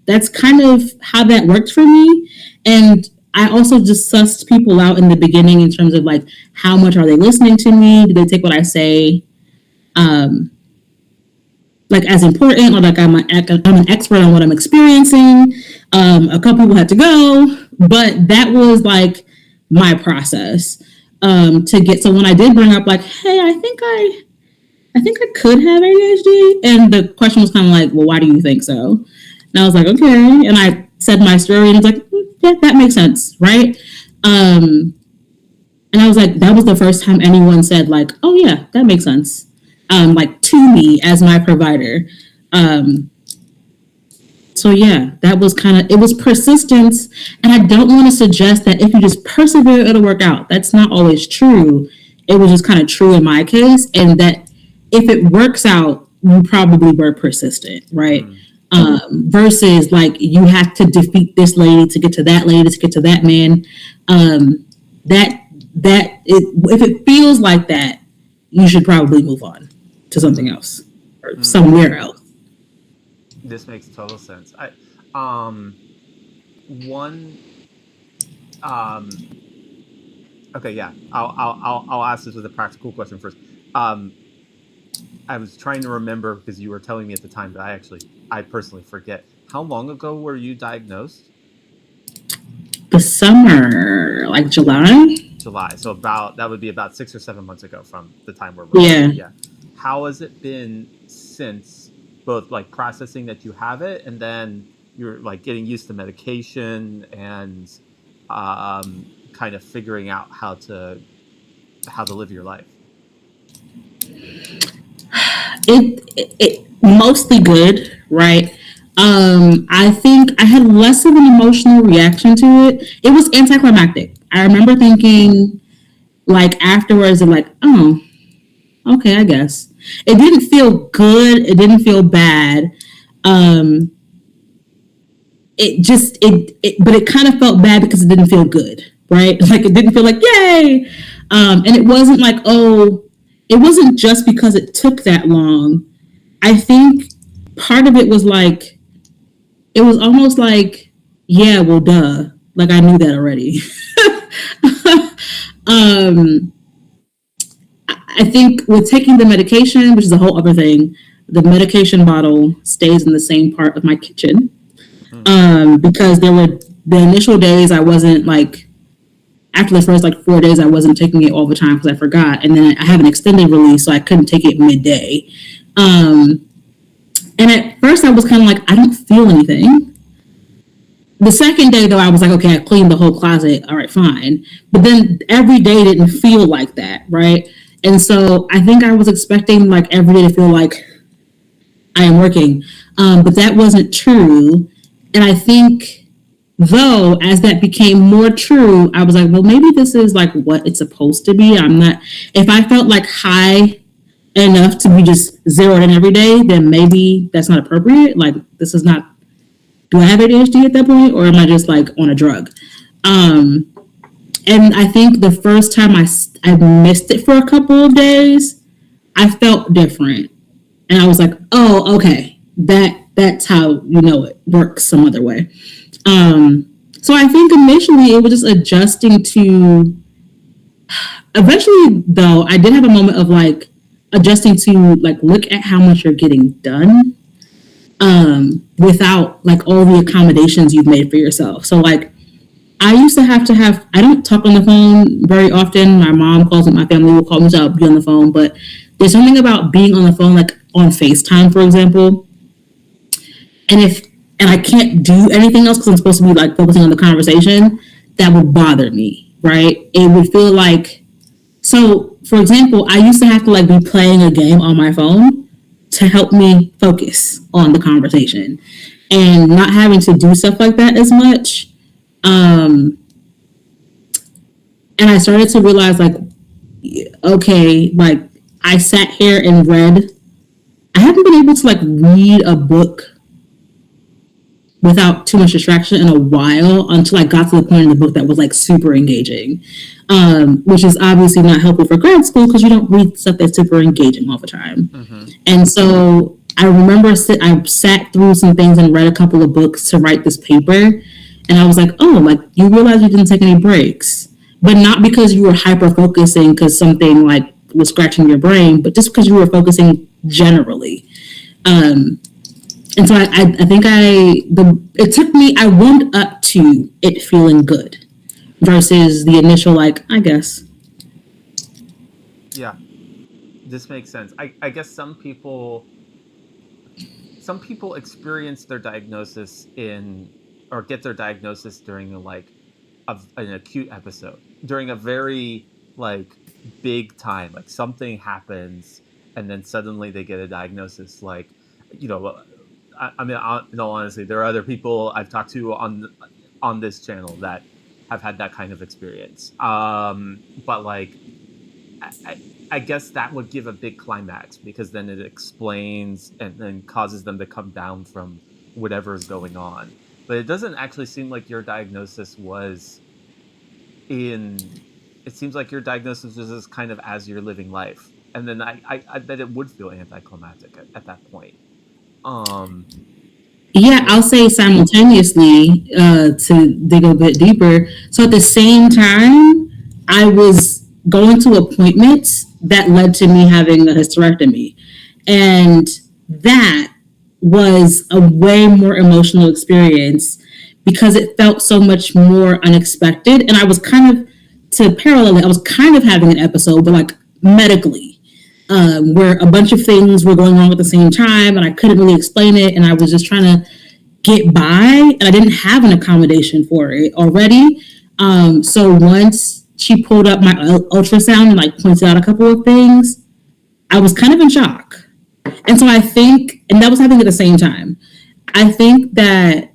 that's kind of how that worked for me. And I also just sussed people out in the beginning in terms of like, how much are they listening to me? Do they take what I say like as important, or like I'm an expert on what I'm experiencing? A couple people had to go, but that was like my process to get. So when I did bring up like, hey, I think I could have ADHD, and the question was kind of like, well, why do you think so? And I was like, okay, and I said my story, and it's like, yeah, that makes sense, right? And I was like, that was the first time anyone said like, oh yeah, that makes sense. Like to me as my provider. So yeah, that was it was persistence. And I don't want to suggest that if you just persevere, it'll work out. That's not always true. It was just kind of true in my case. And that if it works out, you probably were persistent, right? Versus like you have to defeat this lady to get to that lady, to get to that man. If it feels like that, you should probably move on to something else or somewhere else. This makes total sense. Okay, yeah. I'll ask this with a practical question first. I was trying to remember because you were telling me at the time, but I personally forget. How long ago were you diagnosed? The summer, like July. So that would be about 6 or 7 months ago from the time we're recording. Yeah. How has it been since, both like processing that you have it, and then you're like getting used to medication and kind of figuring out how to live your life? It mostly good, right? I think I had less of an emotional reaction to it. It was anticlimactic. I remember thinking, like, afterwards, of like, oh, okay, I guess. It didn't feel good. It didn't feel bad. But it kind of felt bad because it didn't feel good, right? Like, it didn't feel like, yay! And it wasn't like, it wasn't just because it took that long. I think part of it was like, it was almost like, yeah, well, duh. Like, I knew that already. I think with taking the medication, which is a whole other thing, the medication bottle stays in the same part of my kitchen. Because there were the initial days I wasn't like, after the first like 4 days, I wasn't taking it all the time because I forgot. And then I have an extended release, so I couldn't take it midday. And at first I was kind of like, I don't feel anything. The second day, though, I was like, okay, I cleaned the whole closet. All right, fine. But then every day didn't feel like that, right? And so I think I was expecting like every day to feel like I am working. But that wasn't true. And I think, though, as that became more true, I was like, well, maybe this is like what it's supposed to be. If I felt like high enough to be just zeroed in every day, then maybe that's not appropriate. Like, this is not, do I have ADHD at that point, or am I just like on a drug? And I think the first time I missed it for a couple of days, I felt different. And I was like, oh, okay, that's how it works some other way. So I think initially it was just adjusting to, Eventually, though, I did have a moment of like adjusting to like look at how much you're getting done, without like all the accommodations you've made for yourself. So like I used to have I don't talk on the phone very often. My mom calls it, my family will call me, so I'll be on the phone. But there's something about being on the phone, like on FaceTime, for example, and if and I can't do anything else because I'm supposed to be like focusing on the conversation, that would bother me, right? It would feel like, so for example, I used to have to like be playing a game on my phone to help me focus on the conversation, and not having to do stuff like that as much. Um, and I started to realize like, okay, like I sat here and read. I haven't been able to like read a book without too much distraction in a while, until I got to the point in the book that was like super engaging, which is obviously not helpful for grad school because you don't read stuff that's super engaging all the time. Mm-hmm. And so I remember I sat through some things and read a couple of books to write this paper. And I was like, oh, like you realize you didn't take any breaks, but not because you were hyper focusing because something like was scratching your brain, but just because you were focusing generally. Um, and so I think it took me, I warmed up to it feeling good versus the initial, like, I guess. Yeah, this makes sense. I guess some people experience their diagnosis in or get their diagnosis during an acute episode, during a very like big time, like something happens and then suddenly they get a diagnosis. Like, you know, I mean, in all honesty, there are other people I've talked to on this channel that have had that kind of experience. But like, I, I guess that would give a big climax because then it explains and then causes them to come down from whatever is going on. But it doesn't actually seem like your diagnosis was in. It seems like your diagnosis was just kind of as you're living life, and then I bet it would feel anticlimactic at that point. Um, Yeah, yeah. I'll say simultaneously, to dig a bit deeper. So at the same time, I was going to appointments that led to me having a hysterectomy. And that was a way more emotional experience because it felt so much more unexpected. And I was kind of, to parallel it, I was kind of having an episode, but like medically, where a bunch of things were going on at the same time and I couldn't really explain it. And I was just trying to get by and I didn't have an accommodation for it already. So once she pulled up my ultrasound and like pointed out a couple of things, I was kind of in shock. And so I think, and that was happening at the same time. I think that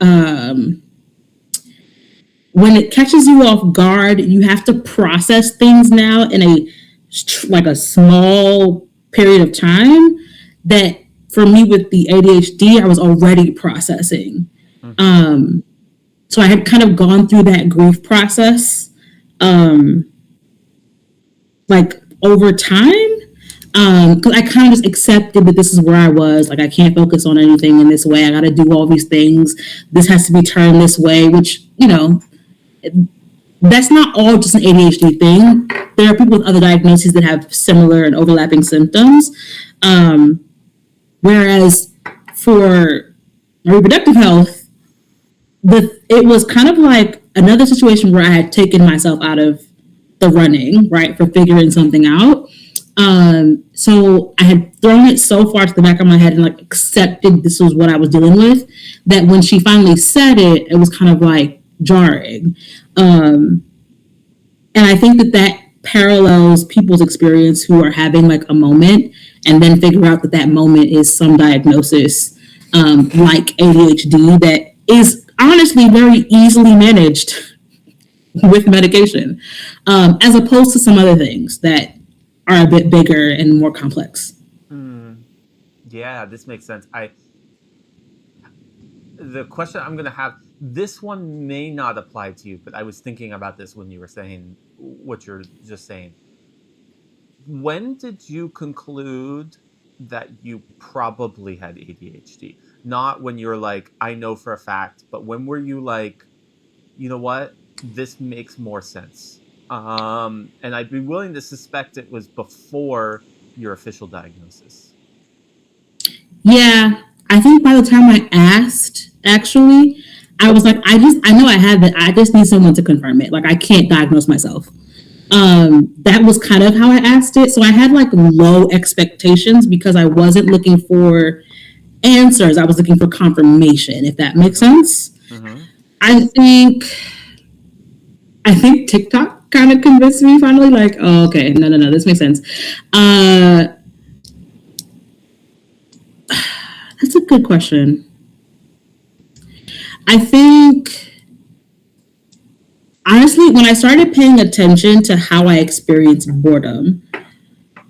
um, when it catches you off guard, you have to process things now in a like a small period of time that for me with the ADHD, I was already processing. Mm-hmm. So I had kind of gone through that grief process, um, like over time. Because I kind of just accepted that this is where I was. Like, I can't focus on anything in this way. I got to do all these things. This has to be turned this way, which, you know, that's not all just an ADHD thing. There are people with other diagnoses that have similar and overlapping symptoms. Um, Whereas for reproductive health, it was kind of like another situation where I had taken myself out of the running, right, for figuring something out. So I had thrown it so far to the back of my head and like accepted this was what I was dealing with, that when she finally said it, it was kind of like jarring. And I think that parallels people's experience who are having like a moment and then figure out that that moment is some diagnosis, like ADHD, that is honestly very easily managed with medication, as opposed to some other things that are a bit bigger and more complex. Mm, yeah, this makes sense. The question I'm gonna have, this one may not apply to you, but I was thinking about this when you were saying what you're just saying. When did you conclude that you probably had ADHD? Not when you're like, I know for a fact, but when were you like, you know what? This makes more sense. And I'd be willing to suspect it was before your official diagnosis. Yeah, I think by the time I asked, actually, I was like, I know I have it. I just need someone to confirm it. Like, I can't diagnose myself. That was kind of how I asked it. So I had like low expectations because I wasn't looking for answers. I was looking for confirmation, if that makes Mm-hmm. sense. Mm-hmm. I think I think TikTok kind of convinced me finally, like, oh, okay, no, this makes sense. Uh, that's a good question. I think, honestly, when I started paying attention to how I experience boredom,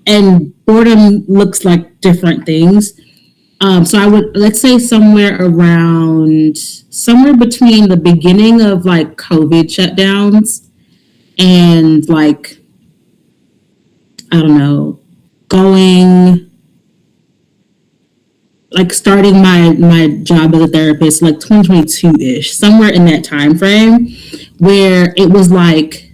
and boredom looks like different things. So I would, let's say, somewhere between the beginning of like COVID shutdowns and like, I don't know, going like starting my job as a therapist, like 2022-ish, somewhere in that time frame, where it was like,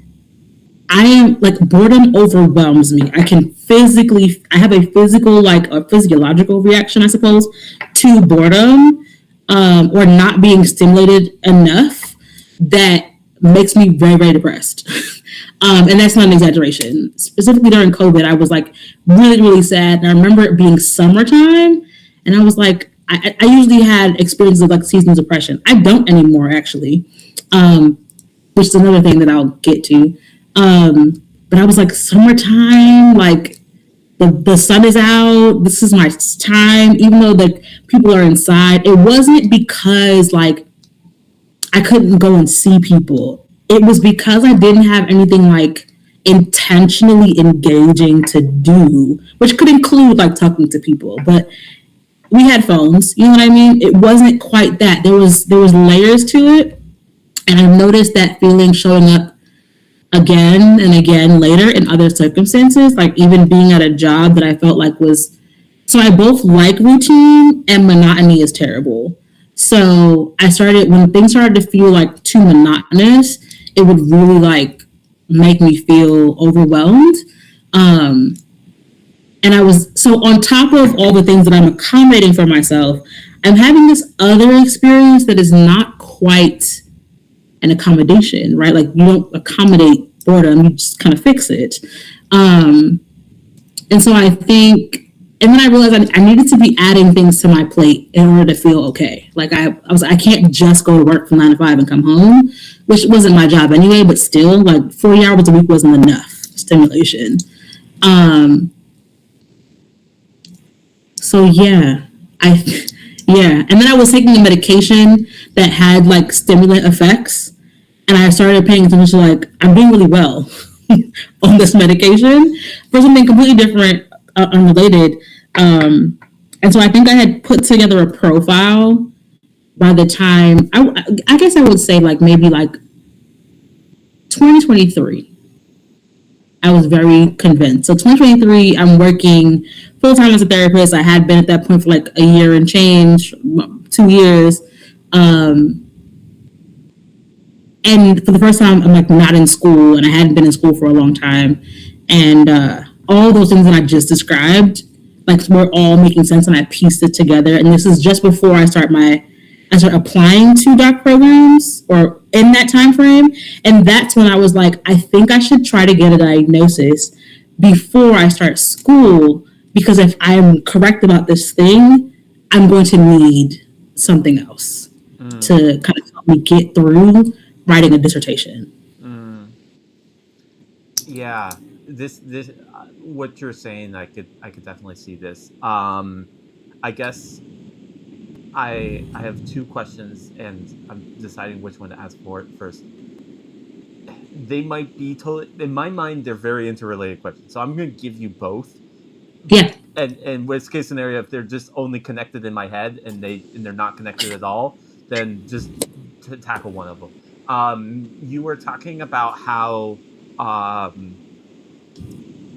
I am like, boredom overwhelms me. I have a physical, like a physiological reaction, I suppose, to boredom, or not being stimulated enough, that makes me very, very depressed. And that's not an exaggeration. Specifically during COVID, I was like really, really sad. And I remember it being summertime, and I was like, I usually had experiences of like seasonal depression. I don't anymore, actually. Which is another thing that I'll get to. But I was like, summertime, like the sun is out. This is my time, even though the people are inside. It wasn't because like I couldn't go and see people. It was because I didn't have anything like intentionally engaging to do, which could include like talking to people. But we had phones, you know what I mean? It wasn't quite that. There was layers to it, and I noticed that feeling showing up again and again later in other circumstances, like even being at a job that I felt like was, so I both like routine, and monotony is terrible. So I started, when things started to feel like too monotonous, it would really like make me feel overwhelmed. Um, and I was, so on top of all the things that I'm accommodating for myself, I'm having this other experience that is not quite an accommodation, right? Like, you don't accommodate boredom, you just kind of fix it. Um, and so I think, and then I realized I needed to be adding things to my plate in order to feel okay. Like, I can't just go to work from 9 to 5 and come home, which wasn't my job anyway, but still, like 40 hours a week wasn't enough stimulation. Um, so yeah, I, yeah. And then I was taking a medication that had like stimulant effects, and I started paying attention to like, I'm doing really well on this medication for something completely different, unrelated. And so I think I had put together a profile by the time, I guess I would say like maybe like 2023. I was very convinced. So 2023, I'm working full time as a therapist. I had been at that point for like a year and change, 2 years. Um, and for the first time, I'm like not in school, and I hadn't been in school for a long time. And all those things that I just described, like, were all making sense, and I pieced it together. And this is just before I start applying to doc programs, or in that time frame. And that's when I was like, I think I should try to get a diagnosis before I start school, because if I'm correct about this thing, I'm going to need something else Mm, to kind of help me get through writing a dissertation. mm. Yeah, this what you're saying, I could definitely see this. I guess I have two questions, and I'm deciding which one to ask for first. They might be totally, in my mind, they're very interrelated questions. So I'm going to give you both. Yeah. And worst case scenario, if they're just only connected in my head, and they're not connected at all, then just tackle one of them. You were talking about how um,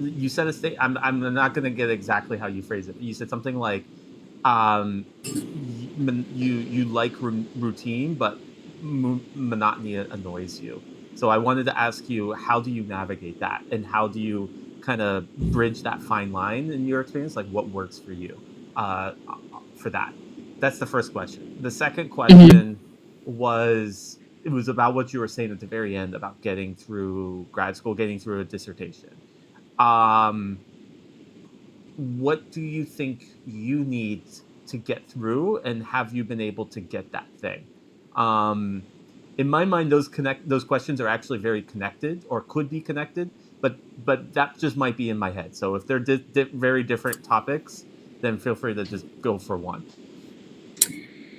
you said a state. I'm not going to get exactly how you phrase it. But you said something like, you like routine, but monotony annoys you. So I wanted to ask you, how do you navigate that, and how do you kind of bridge that fine line in your experience? Like, what works for you for that? That's the first question. The second Mm-hmm. question was, it was about what you were saying at the very end about getting through grad school, getting through a dissertation. Um, what do you think you need to get through, and have you been able to get that thing? Um, in my mind, those questions are actually very connected, or could be connected, but that just might be in my head. So if they're very different topics, then feel free to just go for one.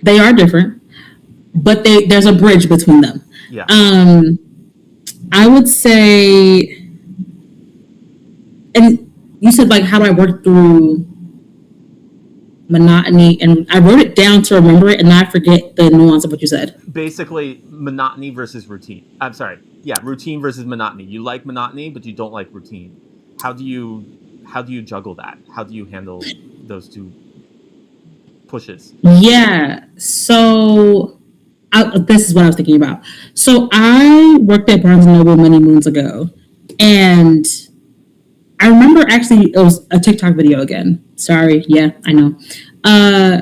They are different, but there's a bridge between them. Yeah. Um, I would say, and you said like, how do I work through monotony? And I wrote it down to remember it, and I forget the nuance of what you said. Basically, monotony versus routine. I'm sorry. Yeah, routine versus monotony. You like monotony, but you don't like routine. How do you juggle that? How do you handle those two pushes? Yeah. So this is what I was thinking about. So I worked at Barnes and Noble many moons ago, and I remember actually it was a TikTok video again. Sorry, yeah, I know. Uh,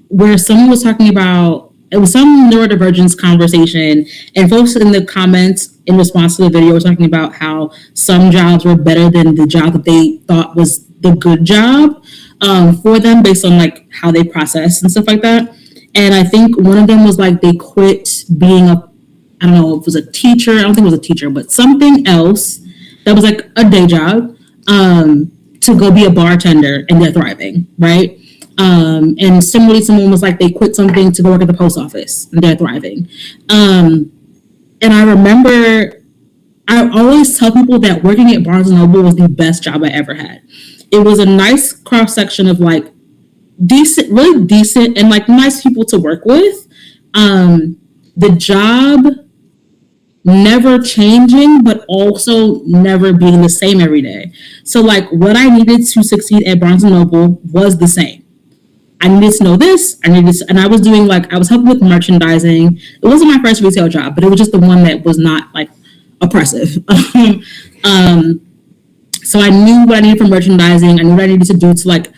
where someone was talking about, it was some neurodivergence conversation, and folks in the comments in response to the video were talking about how some jobs were better than the job that they thought was the good job for them based on like how they process and stuff like that. And I think one of them was like they quit being a, I don't know if it was a teacher. I don't think it was a teacher, but something else that was like a day job, to go be a bartender, and they're thriving, right? And similarly, someone was like they quit something to go work at the post office, and they're thriving. And I remember I always tell people that working at Barnes and Noble was the best job I ever had. It was a nice cross section of like decent, really decent, and like nice people to work with. The job never changing, but also never being the same every day. So like what I needed to succeed at Barnes and Noble was the same. I needed to know this. I needed to, and I was doing like I was helping with merchandising. It wasn't my first retail job, but it was just the one that was not like oppressive. um, so I knew what I needed for merchandising. I knew what I needed to do to like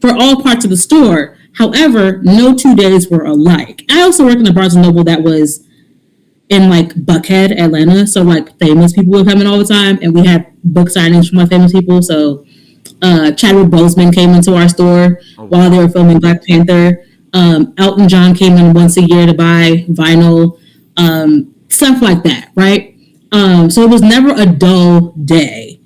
for all parts of the store. However, no 2 days were alike. I also worked in a Barnes and Noble that was in like Buckhead, Atlanta. So like famous people were coming all the time, and we had book signings from my famous people. So Chadwick Boseman came into our store Oh while they wow. were filming Black Panther. Elton John came in once a year to buy vinyl, stuff like that, right? So it was never a dull day.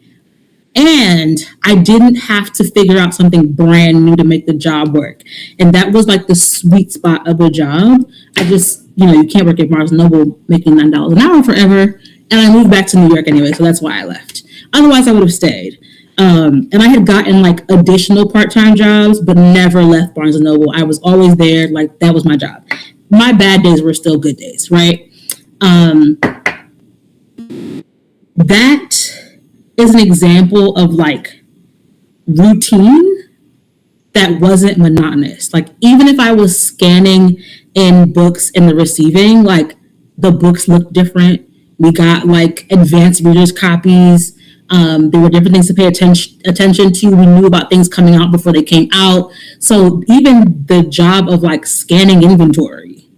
And I didn't have to figure out something brand new to make the job work. And that was like the sweet spot of the job. I just, you can't work at Barnes and Noble making $9 an hour forever. And I moved back to New York anyway, so that's why I left. Otherwise, I would have stayed. And I had gotten like additional part-time jobs, but never left Barnes and Noble. I was always there. Like that was my job. My bad days were still good days, right? Um, that is an example of like routine that wasn't monotonous. Like even if I was scanning in books in the receiving, like the books looked different. We got like advanced readers copies. There were different things to pay attention to. We knew about things coming out before they came out. So even the job of like scanning inventory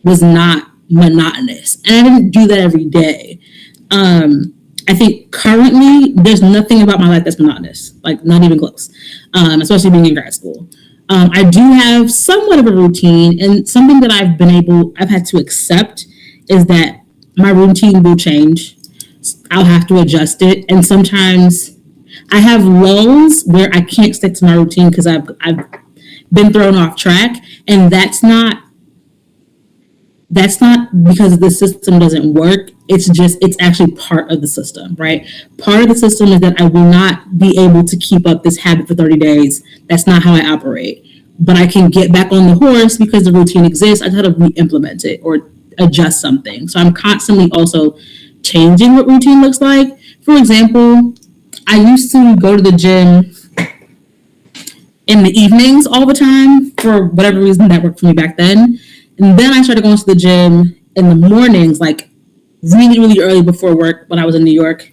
was not monotonous. And I didn't do that every day. I think currently there's nothing about my life that's monotonous, like not even close, especially being in grad school. I do have somewhat of a routine, and something that I've had to accept is that my routine will change. I'll have to adjust it, and sometimes I have lulls where I can't stick to my routine because I've been thrown off track, and that's not because the system doesn't work. It's actually part of the system, right? Part of the system is that I will not be able to keep up this habit for 30 days. That's not how I operate. But I can get back on the horse because the routine exists. I just have to re-implement it or adjust something. So I'm constantly also changing what routine looks like. For example, I used to go to the gym in the evenings all the time for whatever reason that worked for me back then. And then I started going to the gym in the mornings, like really, really early before work when I was in New York.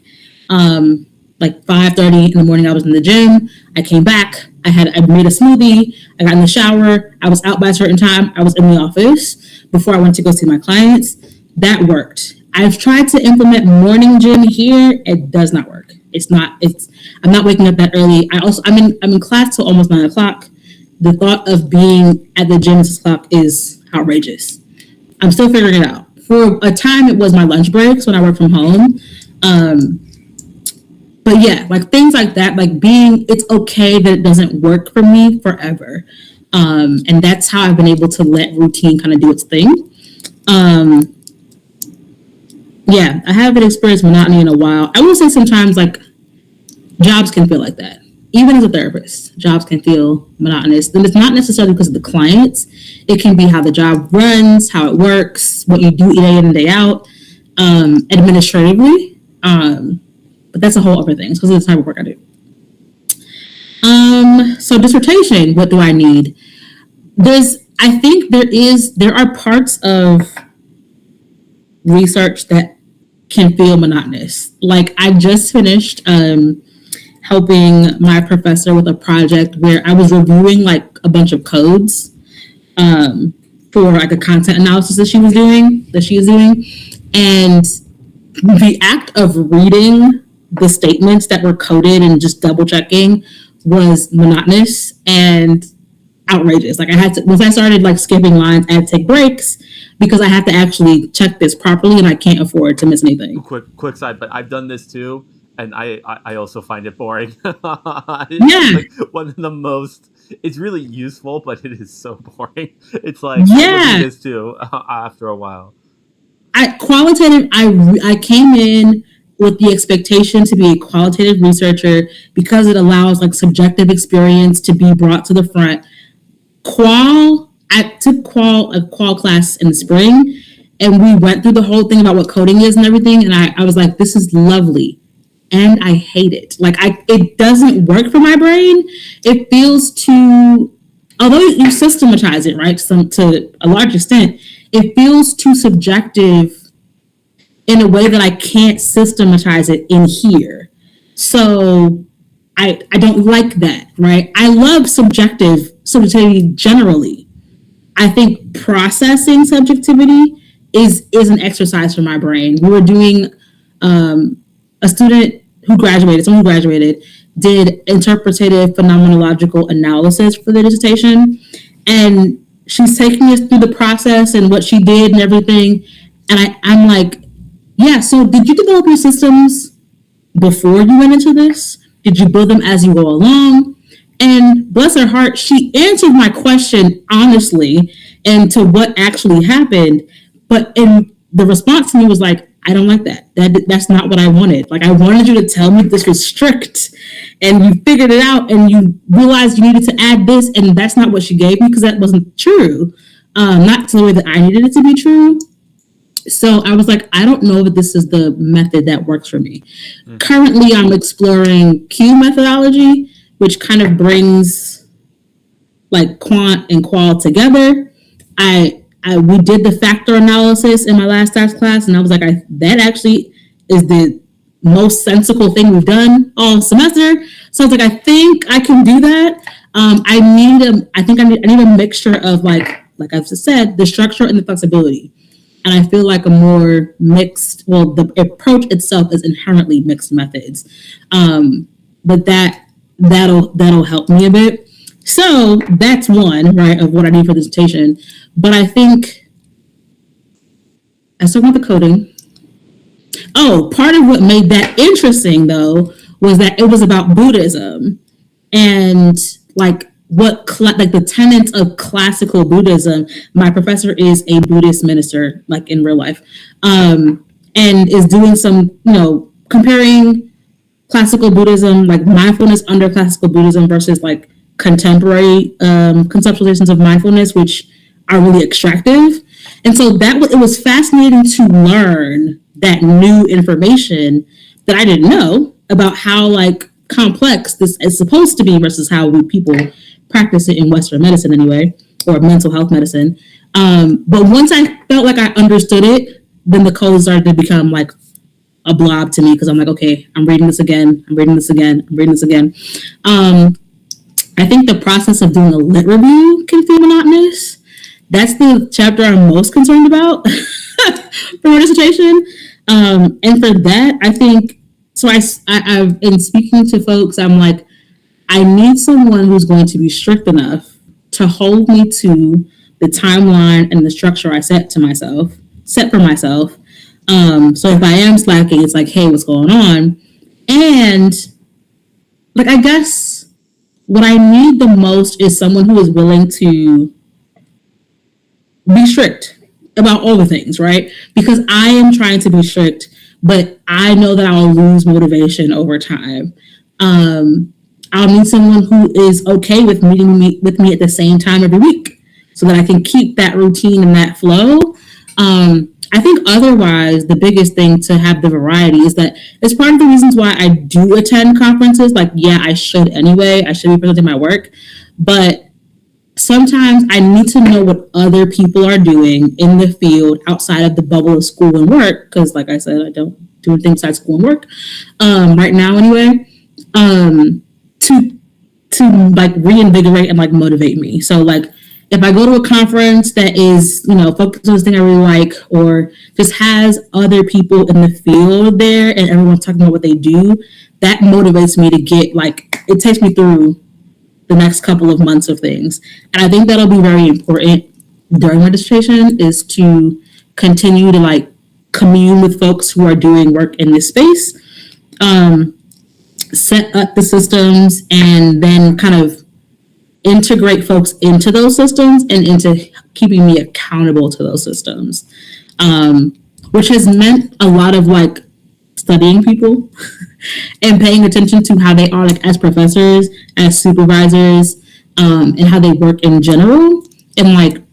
Like 5:30 in the morning, I was in the gym. I came back. I made a smoothie. I got in the shower. I was out by a certain time. I was in the office before I went to go see my clients. That worked. I've tried to implement morning gym here. It does not work. It's not. It's. I'm not waking up that early. I'm in class till almost 9 o'clock. The thought of being at the gym at 6 o'clock is outrageous. I'm still figuring it out. For a time, it was my lunch breaks when I work from home. But yeah, like things like that, like it's okay that it doesn't work for me forever. And that's how I've been able to let routine kind of do its thing. Yeah, I haven't experienced monotony in a while. I will say sometimes like jobs can feel like that. Even as a therapist, jobs can feel monotonous. And it's not necessarily because of the clients. It can be how the job runs, how it works, what you do day in and day out, administratively. But that's a whole other thing. It's because of the type of work I do. So dissertation, what do I need? I think there are parts of research that can feel monotonous. Like I just finished helping my professor with a project where I was reviewing like a bunch of codes for like a content analysis that she is doing. And the act of reading the statements that were coded and just double checking was monotonous and outrageous. Like I had to, once I started like skipping lines, I had to take breaks because I had to actually check this properly and I can't afford to miss anything. Quick side, but I've done this too, and I also find it boring. Yeah. Like one of the most. It's really useful, but it is so boring. It's like Yeah. I do this too after a while. I came in with the expectation to be a qualitative researcher because it allows like subjective experience to be brought to the front. I took a qual class in the spring and we went through the whole thing about what coding is and everything. And I was like, this is lovely. And I hate it. Like it doesn't work for my brain. It feels too, although you systematize it, right? To a large extent, it feels too subjective in a way that I can't systematize it in here. So I don't like that, right? I love subjectivity generally. I think processing subjectivity is an exercise for my brain. We were doing someone who graduated, did interpretative phenomenological analysis for the dissertation. And she's taking us through the process and what she did and everything. And I'm like, yeah, so did you develop your systems before you went into this? Did you build them as you go along? And bless her heart, she answered my question honestly and to what actually happened. But the response to me was like, I don't like that. That's not what I wanted. Like I wanted you to tell me this was strict and you figured it out and you realized you needed to add this and that's not what she gave me because that wasn't true. Not to the way that I needed it to be true. So I was like, I don't know if this is the method that works for me. Mm-hmm. Currently, I'm exploring Q methodology, which kind of brings like quant and qual together. We did the factor analysis in my last stats class, and I was like, that actually is the most sensible thing we've done all semester. So I was like, I think I can do that. I need a mixture of like I've just said, the structure and the flexibility. And I feel like a more mixed, well, the approach itself is inherently mixed methods. But that'll help me a bit. So that's one, right, of what I need for this dissertation. But I think I still want the coding. Oh, part of what made that interesting though was that it was about Buddhism and like the tenets of classical Buddhism. My professor is a Buddhist minister, like in real life, and is doing some, comparing classical Buddhism, like mindfulness under classical Buddhism versus like contemporary conceptualizations of mindfulness, which are really extractive. And so it was fascinating to learn that new information that I didn't know about how like complex this is supposed to be versus how people practice it in Western medicine anyway, or mental health medicine. But once I felt like I understood it, then the code started to become like a blob to me because I'm like, okay, I'm reading this again, I'm reading this again, I'm reading this again. Um, I think the process of doing a lit review can feel monotonous. That's the chapter I'm most concerned about for my dissertation. And for that, I think so. I've in speaking to folks, I'm like, I need someone who's going to be strict enough to hold me to the timeline and the structure I set for myself. So if I am slacking, it's like, hey, what's going on? And like, I guess what I need the most is someone who is willing to be strict about all the things, right? Because I am trying to be strict, but I know that I'll lose motivation over time. I'll need someone who is okay with meeting with me at the same time every week so that I can keep that routine and that flow. I think otherwise, the biggest thing to have the variety is that it's part of the reasons why I do attend conferences. Like, yeah, I should anyway. I should be presenting my work. But sometimes I need to know what other people are doing in the field outside of the bubble of school and work. Because, like I said, I don't do anything besides school and work right now, anyway. To like reinvigorate and like motivate me. So like if I go to a conference that is, focused on this thing I really like, or just has other people in the field there and everyone's talking about what they do, that motivates me to get like, it takes me through the next couple of months of things. And I think that'll be very important during my dissertation is to continue to like commune with folks who are doing work in this space, set up the systems, and then kind of integrate folks into those systems and into keeping me accountable to those systems, which has meant a lot of like studying people and paying attention to how they are like as professors, as supervisors, and how they work in general. And like,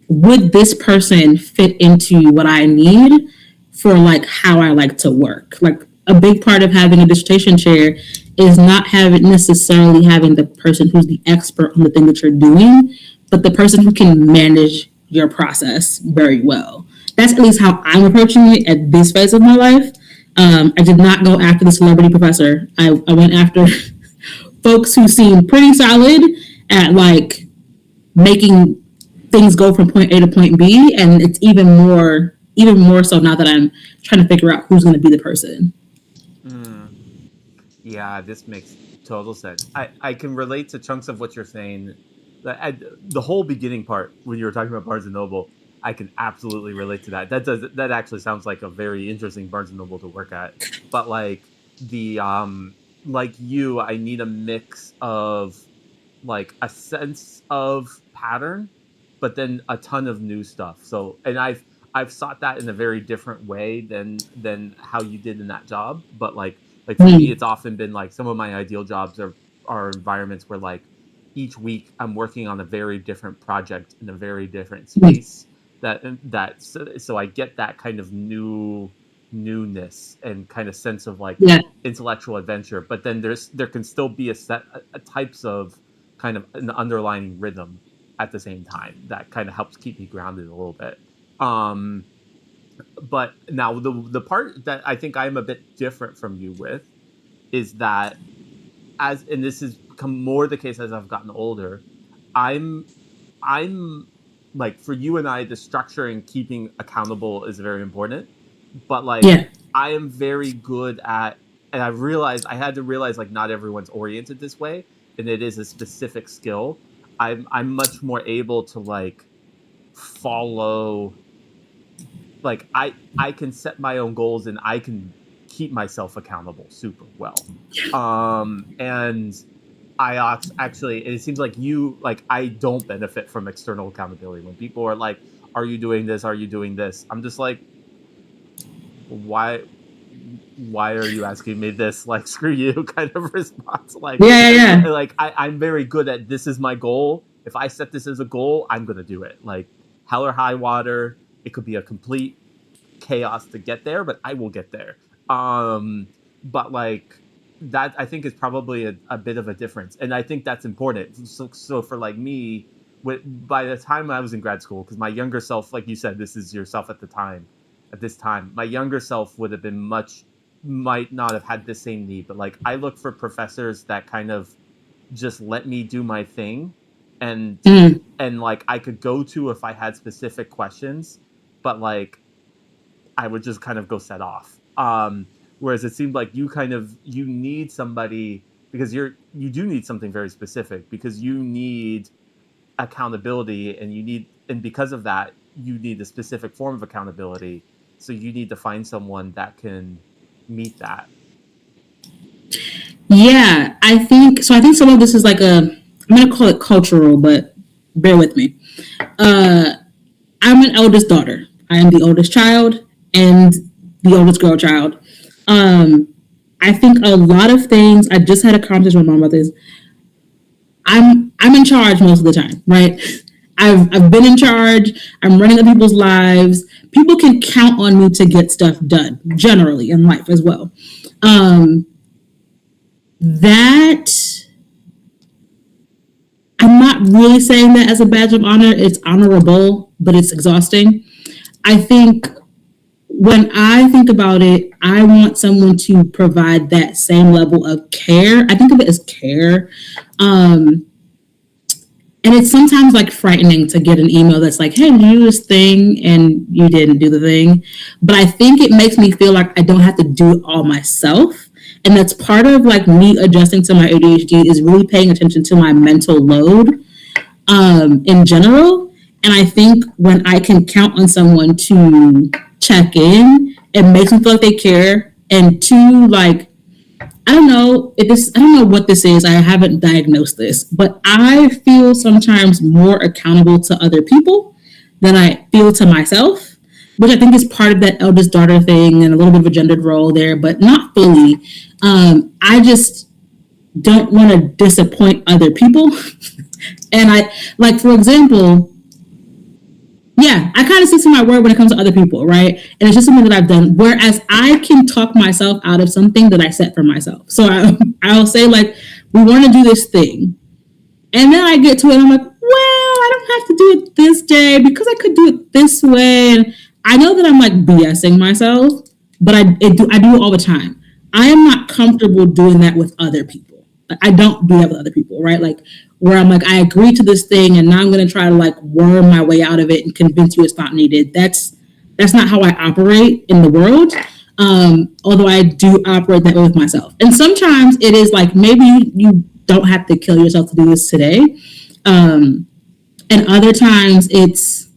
would this person fit into what I need for like how I like to work? Like a big part of having a dissertation chair is not necessarily having the person who's the expert on the thing that you're doing, but the person who can manage your process very well. That's at least how I'm approaching it at this phase of my life. I did not go after the celebrity professor. I went after folks who seem pretty solid at like making things go from point A to point B, and it's even more so now that I'm trying to figure out who's going to be the person. Yeah, this makes total sense. I can relate to chunks of what you're saying. The whole beginning part when you were talking about Barnes and Noble, I can absolutely relate to that. That actually sounds like a very interesting Barnes and Noble to work at. But like the like you, I need a mix of like a sense of pattern, but then a ton of new stuff. So, and I've sought that in a very different way than how you did in that job. But like for me, it's often been like some of my ideal jobs are environments where like each week I'm working on a very different project in a very different space. So I get that kind of newness and kind of sense of like intellectual adventure. But then there can still be a types of kind of an underlying rhythm at the same time that kind of helps keep me grounded a little bit. But now the part that I think I'm a bit different from you with is that and this has become more the case as I've gotten older, I'm like, for you and I, the structure and keeping accountable is very important. But like, I am very good at, and I had to realize like not everyone's oriented this way, and it is a specific skill. I'm much more able to like follow, like I can set my own goals and I can keep myself accountable super well. And I actually, it seems like I don't benefit from external accountability. When people are like, are you doing this? Are you doing this? I'm just like, why are you asking me this? Like, screw you kind of response. Like, like I'm very good at, this is my goal. If I set this as a goal, I'm going to do it. Like, hell or high water. It could be a complete chaos to get there, but I will get there. But like, that I think is probably a bit of a difference. And I think that's important. So for like me, by the time I was in grad school, because my younger self, like you said, this is yourself at the time, at this time. My younger self would have been might not have had the same need, but like I look for professors that kind of just let me do my thing, and Mm. like I could go to if I had specific questions, but like I would just kind of go set off. Whereas it seemed like you need somebody, because you do need something very specific, because you need accountability, and because of that you need a specific form of accountability. So you need to find someone that can meet that. Yeah, I think so. I think some of this is like I'm gonna call it cultural, but bear with me. Uh, I'm an eldest daughter. I am the oldest child and the oldest girl child. Um, I think a lot of things. I just had a conversation with my mom about this. I'm in charge most of the time, right? I've been in charge. I'm running other people's lives. People can count on me to get stuff done, generally in life as well. Um, that I'm not really saying that as a badge of honor. It's honorable, but it's exhausting. I think when I think about it, I want someone to provide that same level of care. I think of it as care. Um, and it's sometimes like frightening to get an email that's like, hey, you do this thing and you didn't do the thing. But I think it makes me feel like I don't have to do it all myself. And that's part of like me adjusting to my ADHD is really paying attention to my mental load in general. And I think when I can count on someone to check in, it makes me feel like they care. And two, like, I don't know what this is. I haven't diagnosed this, but I feel sometimes more accountable to other people than I feel to myself, which I think is part of that eldest daughter thing and a little bit of a gendered role there, but not fully. I just don't want to disappoint other people. And I, like, for example, yeah, I kind of stick to my word when it comes to other people, right? And it's just something that I've done. Whereas I can talk myself out of something that I set for myself. So I'll say, like, we want to do this thing. And then I get to it and I'm like, well, I don't have to do it this day because I could do it this way. And I know that I'm like BSing myself, but I do it all the time. I am not comfortable doing that with other people. Like, I don't do that with other people, right? Like where I'm like, I agree to this thing and now I'm going to try to like worm my way out of it and convince you it's not needed. That's not how I operate in the world. Although I do operate that way with myself. And sometimes it is like maybe you don't have to kill yourself to do this today. Um, and other times it's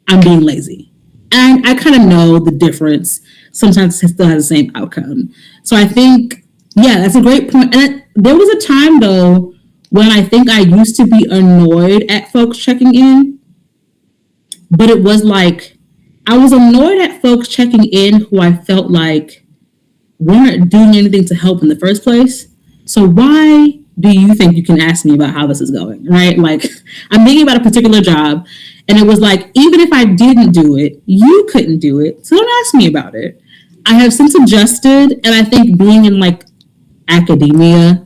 I'm being lazy. And I kind of know the difference. Sometimes it still has the same outcome. So I think, yeah, that's a great point. And there was a time though when I think I used to be annoyed at folks checking in, but it was like I was annoyed at folks checking in who I felt like weren't doing anything to help in the first place. So why do you think you can ask me about how this is going, right? Like I'm thinking about a particular job and it was like, even if I didn't do it, you couldn't do it. So don't ask me about it. I have since adjusted and I think being in like academia,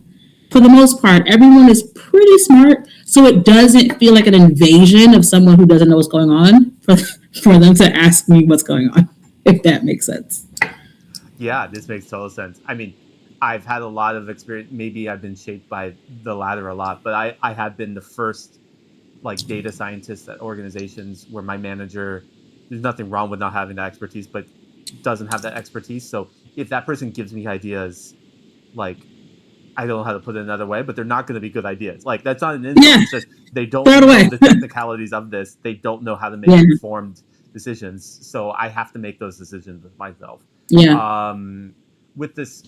for the most part, everyone is pretty smart. So it doesn't feel like an invasion of someone who doesn't know what's going on for them to ask me what's going on, if that makes sense. Yeah, this makes total sense. I mean, I've had a lot of experience. Maybe I've been shaped by the latter a lot, but I have been the first like data scientist at organizations where my manager, there's nothing wrong with not having that expertise, but doesn't have that expertise. So if that person gives me ideas, like I don't know how to put it another way, but they're not going to be good ideas. Like that's not an insult. Yeah, It's just they throw don't it know away. the technicalities of this. They don't know how to make Yeah, informed decisions. So I have to make those decisions with myself. yeah. Um, with this,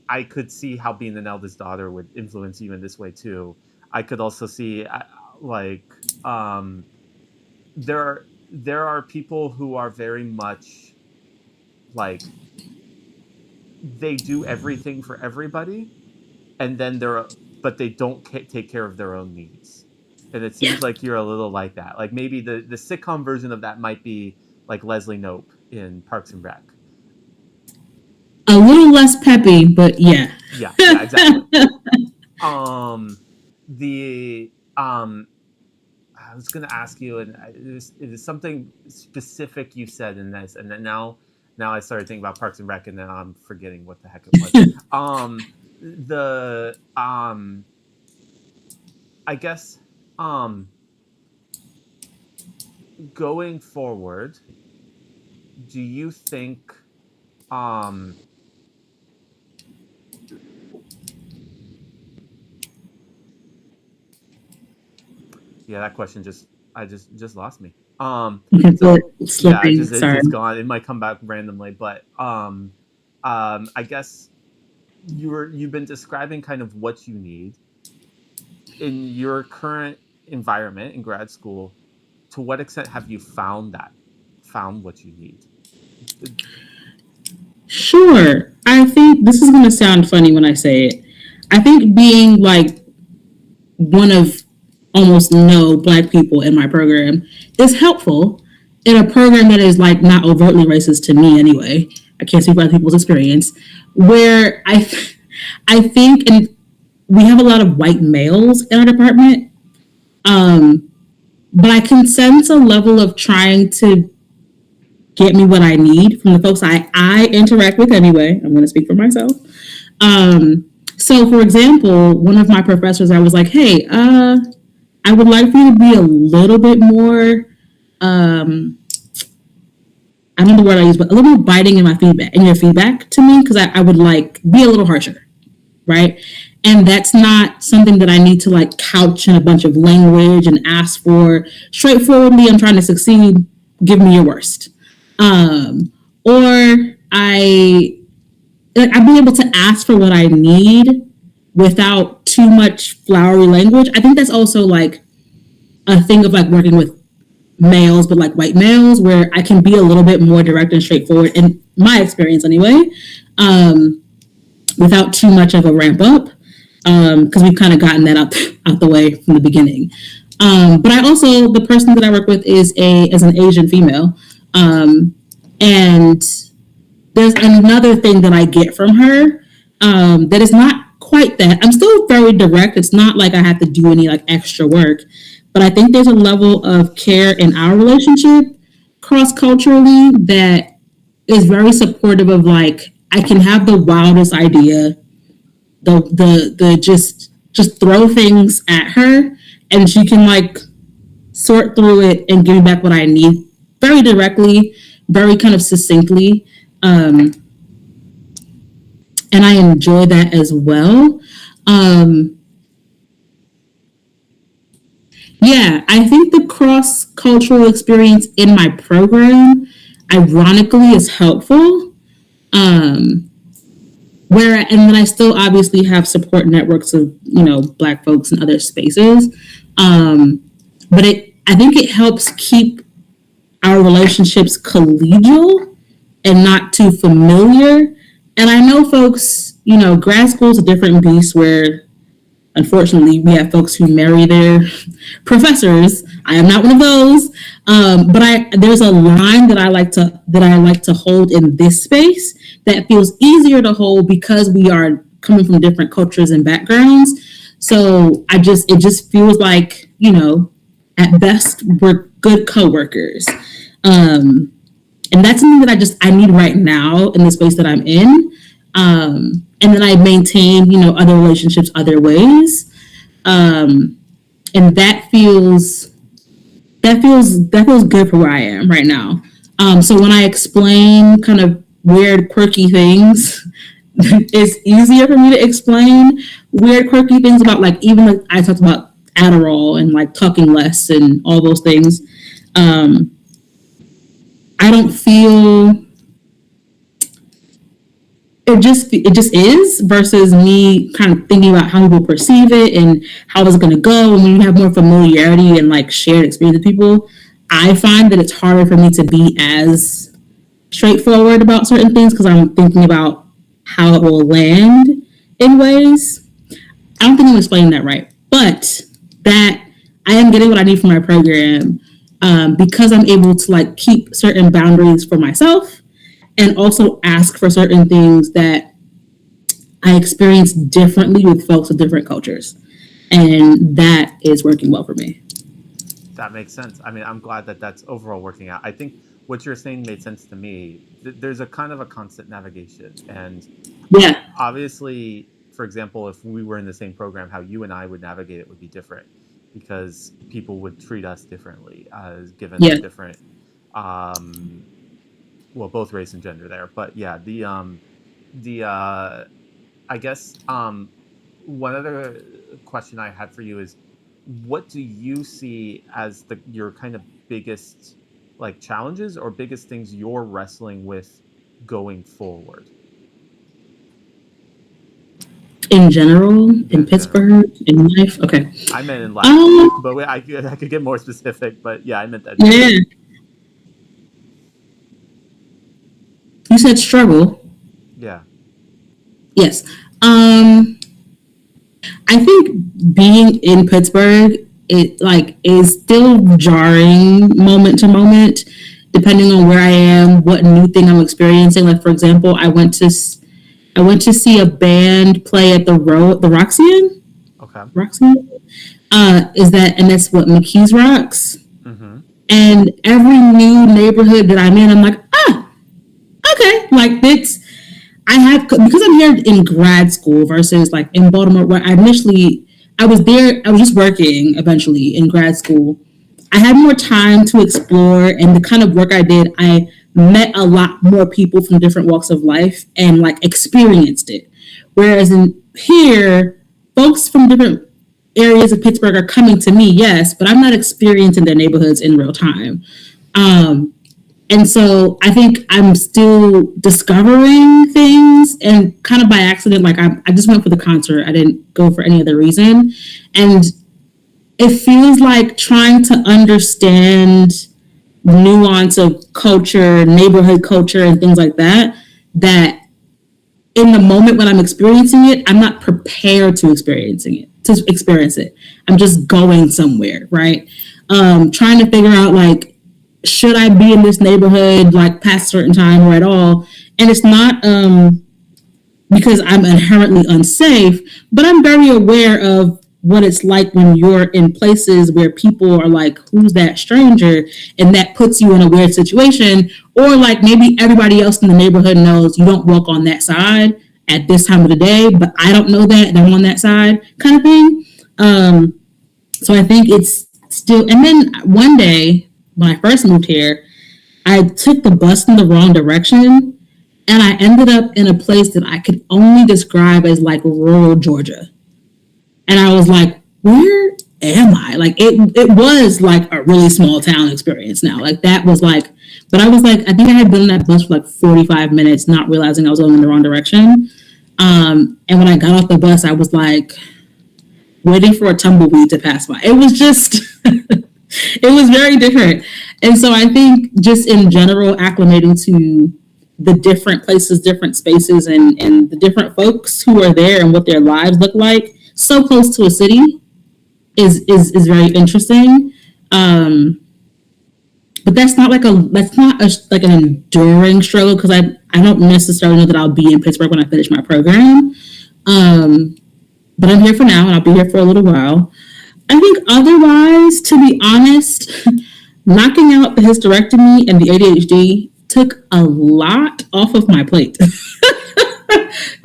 I could see how being an eldest daughter would influence you in this way too. I could also see like um, there are people who are very much like they do everything for everybody, and then but they don't take care of their own needs. And it seems like you're a little like that. Like maybe the sitcom version of that might be like Leslie Knope in Parks and Rec. A little less peppy, but yeah. Yeah, yeah, exactly. Um, the I was gonna ask you, and it is something specific you said in this, and then now now I started thinking about Parks and Rec, and now I'm forgetting what the heck it was. The I guess going forward, do you think um yeah, that question just lost me. So yeah, Slippery. it's Sorry. just gone. It might come back randomly, but I guess you've been describing kind of what you need in your current environment in grad school. To what extent have you found what you need? Sure. I think this is going to sound funny when I say it. I think being like one of almost no Black people in my program is helpful in a program that is like not overtly racist to me anyway. I can't speak about people's experience. Where I think, and we have a lot of white males in our department, but I can sense a level of trying to get me what I need from the folks I interact with anyway. I'm going to speak for myself. So, for example, one of my professors, I was like, hey, I would like for you to be a little bit more, I don't know the word I use, but a little more biting in your feedback to me, because I would like be a little harsher, right? And that's not something that I need to like couch in a bunch of language and ask for straightforwardly. I'm trying to succeed. Give me your worst. Or I'd be able to ask for what I need without too much flowery language. I think that's also like a thing of like working with males, but like white males, where I can be a little bit more direct and straightforward in my experience anyway, without too much of a ramp up, because we've kind of gotten that out the way from the beginning. But I also, the person that I work with is an Asian female, and there's another thing that I get from her, that is not quite that. I'm still very direct. It's not like I have to do any like extra work, but I think there's a level of care in our relationship cross culturally that is very supportive of like, I can have the wildest idea, the just throw things at her, and she can like sort through it and give me back what I need very directly, very kind of succinctly. And I enjoy that as well. Yeah, I think the cross cultural experience in my program, ironically, is helpful. And then I still obviously have support networks of Black folks in other spaces. But I think it helps keep our relationships collegial and not too familiar. And I know folks, grad school is a different beast where, unfortunately, we have folks who marry their professors. I am not one of those, but there's a line that I like to hold in this space that feels easier to hold because we are coming from different cultures and backgrounds. So it just feels like, at best we're good coworkers. And that's something that I need right now in the space that I'm in. And then I maintain, other relationships other ways. And that feels good for where I am right now. So when I explain kind of weird, quirky things, it's easier for me to explain weird, quirky things about like, even like I talked about Adderall and like talking less and all those things. I don't feel it just is, versus me kind of thinking about how people perceive it and how it's going to go. And when you have more familiarity and like shared experience with people, I find that it's harder for me to be as straightforward about certain things because I'm thinking about how it will land in ways. I don't think I'm explaining that right, but that I am getting what I need from my program, because I'm able to like keep certain boundaries for myself and also ask for certain things that I experience differently with folks of different cultures. And that is working well for me. That makes sense. I mean, I'm glad that that's overall working out. I think what you're saying made sense to me. There's a kind of a constant navigation, and Yeah, obviously, for example, if we were in the same program, how you and I would navigate it would be different because people would treat us differently as given yeah. the different, well, both race and gender there. But yeah, the I guess one other question I had for you is, what do you see as your kind of biggest like challenges or biggest things you're wrestling with going forward? In general, Yeah, in in general. Pittsburgh, in life. Okay. I meant in life, Um, but I could get more specific. But yeah, I meant yeah. education. You said struggle. Yeah. Yes. I think being in Pittsburgh, it like is still jarring moment to moment, depending on where I am, what new thing I'm experiencing. Like for example, I went to see a band play at the Roxy. Okay. Roxy. Is that and that's what McKees Rocks. Mm-hmm. And every new neighborhood that I'm in, I'm like, okay, like it's I have because I'm here in grad school versus like in Baltimore where I was there, I was just working eventually in grad school. I had more time to explore and the kind of work I did, I met a lot more people from different walks of life and like experienced it. Whereas in here, folks from different areas of Pittsburgh are coming to me, yes, but I'm not experiencing their neighborhoods in real time. Um, and so I think I'm still discovering things and kind of by accident, like I just went for the concert. I didn't go for any other reason. And it feels like trying to understand nuance of culture, neighborhood culture, and things like that, that in the moment when I'm experiencing it, I'm not prepared to experience it. I'm just going somewhere, right? Trying to figure out like, should I be in this neighborhood like past a certain time or at all? And it's not because I'm inherently unsafe, but I'm very aware of what it's like when you're in places where people are like, who's that stranger? And that puts you in a weird situation. Or like maybe everybody else in the neighborhood knows you don't walk on that side at this time of the day, but I don't know that and I'm on that side kind of thing. So I think it's still, and then one day when I first moved here, I took the bus in the wrong direction and I ended up in a place that I could only describe as like rural Georgia. And I was like, where am I? Like it was like a really small town experience now. Like that was like, but I was like, I think I had been on that bus for like 45 minutes, not realizing I was going in the wrong direction. And when I got off the bus, I was like waiting for a tumbleweed to pass by. It was just, it was very different. And so I think just in general, acclimating to the different places, different spaces, and the different folks who are there and what their lives look like so close to a city is very interesting. But like an enduring struggle because I don't necessarily know that I'll be in Pittsburgh when I finish my program. But I'm here for now and I'll be here for a little while. I think otherwise, to be honest, knocking out the hysterectomy and the ADHD took a lot off of my plate.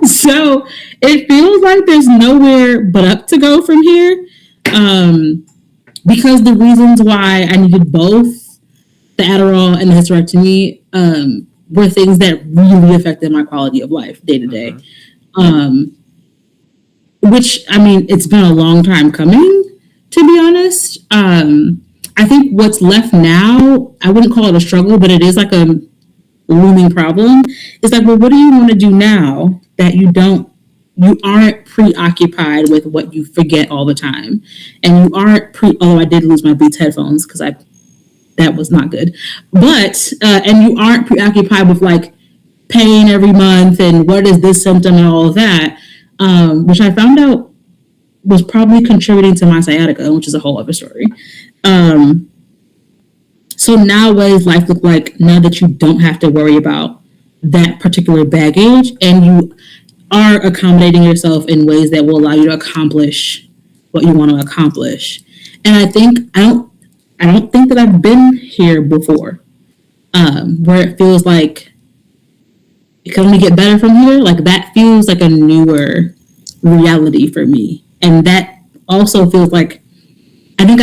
So it feels like there's nowhere but up to go from here. Because the reasons why I needed both the Adderall and the hysterectomy were things that really affected my quality of life day to day. Which, I mean, it's been a long time coming, to be honest. I think what's left now, I wouldn't call it a struggle, but it is like a looming problem. It's like, well, what do you want to do now that you aren't preoccupied with what you forget all the time? And you aren't although I did lose my Beats headphones because that was not good. But, and you aren't preoccupied with like pain every month and what is this symptom and all of that, which I found out was probably contributing to my sciatica, which is a whole other story. So now what does life look like now that you don't have to worry about that particular baggage and you are accommodating yourself in ways that will allow you to accomplish what you want to accomplish? And I don't think that I've been here before. where it feels like it can only get better from here. Like that feels like a newer reality for me, and that also feels like I think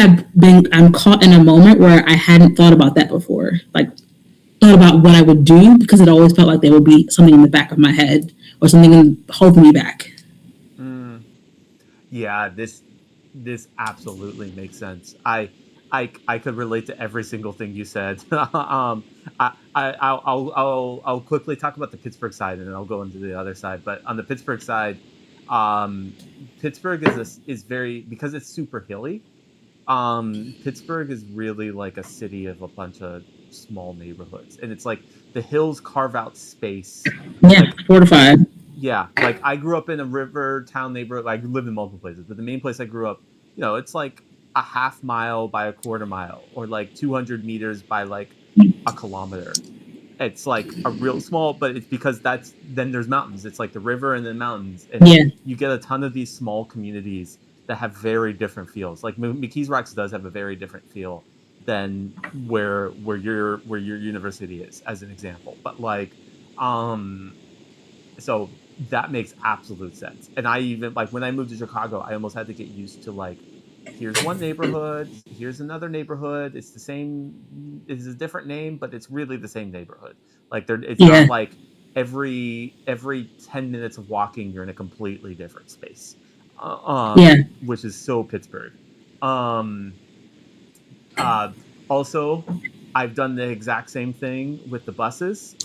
I'm caught in a moment where I hadn't thought about that before. Like thought about what I would do because it always felt like there would be something in the back of my head or something holding me back. Mm, yeah, this absolutely makes sense. I could relate to every single thing you said. I'll quickly talk about the Pittsburgh side, and then I'll go into the other side. But on the Pittsburgh side, um, Pittsburgh is very, because it's super hilly. Pittsburgh is really like a city of a bunch of small neighborhoods, and it's like the hills carve out space. Yeah, Like fortified. yeah, like I grew up in a river town neighborhood. I lived in multiple places, but the main place I grew up, it's like a half mile by a quarter mile, or like 200 meters by like a kilometer. It's like a real small, but it's because then there's mountains. It's like the river and then mountains, and Yeah, you get a ton of these small communities that have very different feels. Like McKees Rocks does have a very different feel than where your university is, as an example. But like, um, so that makes absolute sense. And I even, like, when I moved to Chicago, I almost had to get used to, like, here's one neighborhood, here's another neighborhood. It's the same. It's a different name, but it's really the same neighborhood. Like, it's yeah, not like every 10 minutes of walking, you're in a completely different space. yeah, Which is so Pittsburgh. Um, uh, Also, I've done the exact same thing with the buses.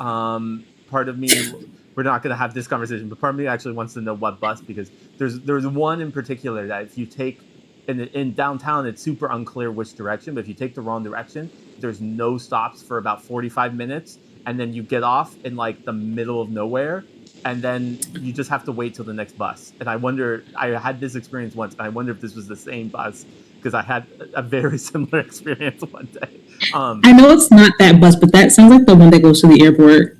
Part of me, we're not going to have this conversation, but part of me actually wants to know what bus, because there's one in particular that if you take in downtown, it's super unclear which direction. But if you take the wrong direction, there's no stops for about 45 minutes, and then you get off in like the middle of nowhere, and then you just have to wait till the next bus. And I had this experience once, and I wonder if this was the same bus, because I had a very similar experience one day. I know it's not that bus, but that sounds like the one that goes to the airport.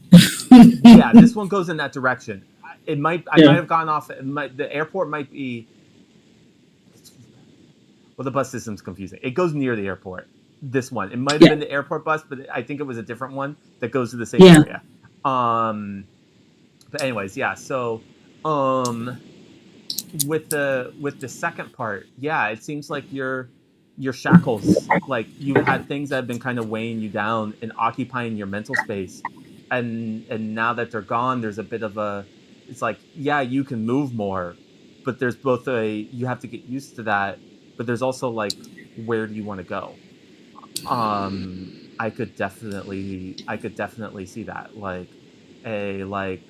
Yeah, this one goes in that direction. I might Yeah, have gone off. The airport might be. Well, the bus system's confusing. It goes near the airport. This one, it might have yeah, been the airport bus, but I think it was a different one that goes to the same yeah, area. Um, but anyways, yeah. So, um, with the second part, yeah, it seems like your shackles, like you've had things that have been kind of weighing you down and occupying your mental space, and now that they're gone, there's a bit of a, it's like, yeah, you can move more, but there's both you have to get used to that, but there's also like, where do you want to go? I could definitely see that, like, a like,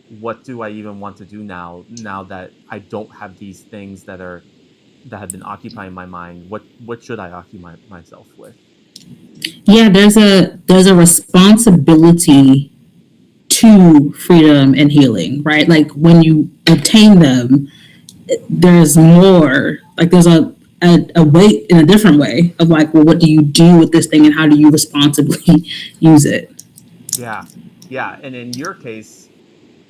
what do I even want to do now that I don't have these things that have been occupying my mind? What should I occupy myself with? yeah. There's a responsibility to freedom and healing, right? Like when you obtain them, there's more. Like there's a weight in a different way of like, well, what do you do with this thing, and how do you responsibly use it? Yeah, yeah. And in your case,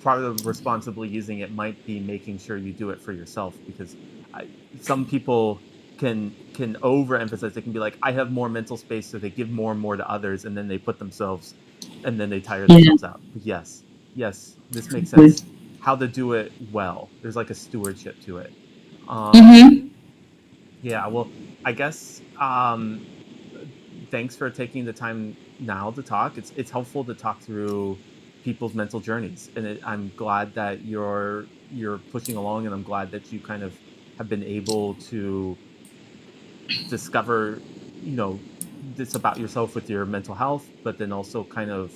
part of responsibly using it might be making sure you do it for yourself, because I, some people can overemphasize. They can be like, I have more mental space, so they give more and more to others, and then they put themselves, and then they tire Yeah. themselves out. But yes, yes, this makes sense. How to do it well. There's like a stewardship to it. Mm-hmm. Yeah, well, I guess, thanks for taking the time now to talk. It's helpful to talk through people's mental journeys, and I'm glad that you're pushing along, and I'm glad that you kind of have been able to discover, this about yourself with your mental health, but then also kind of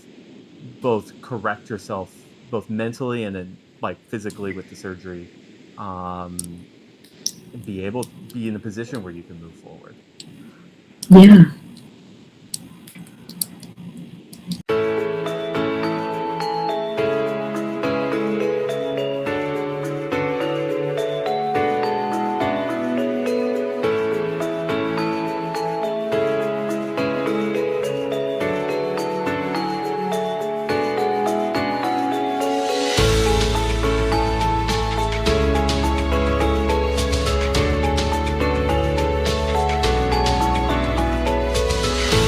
both correct yourself both mentally and then like physically with the surgery, and be in a position where you can move forward. Yeah.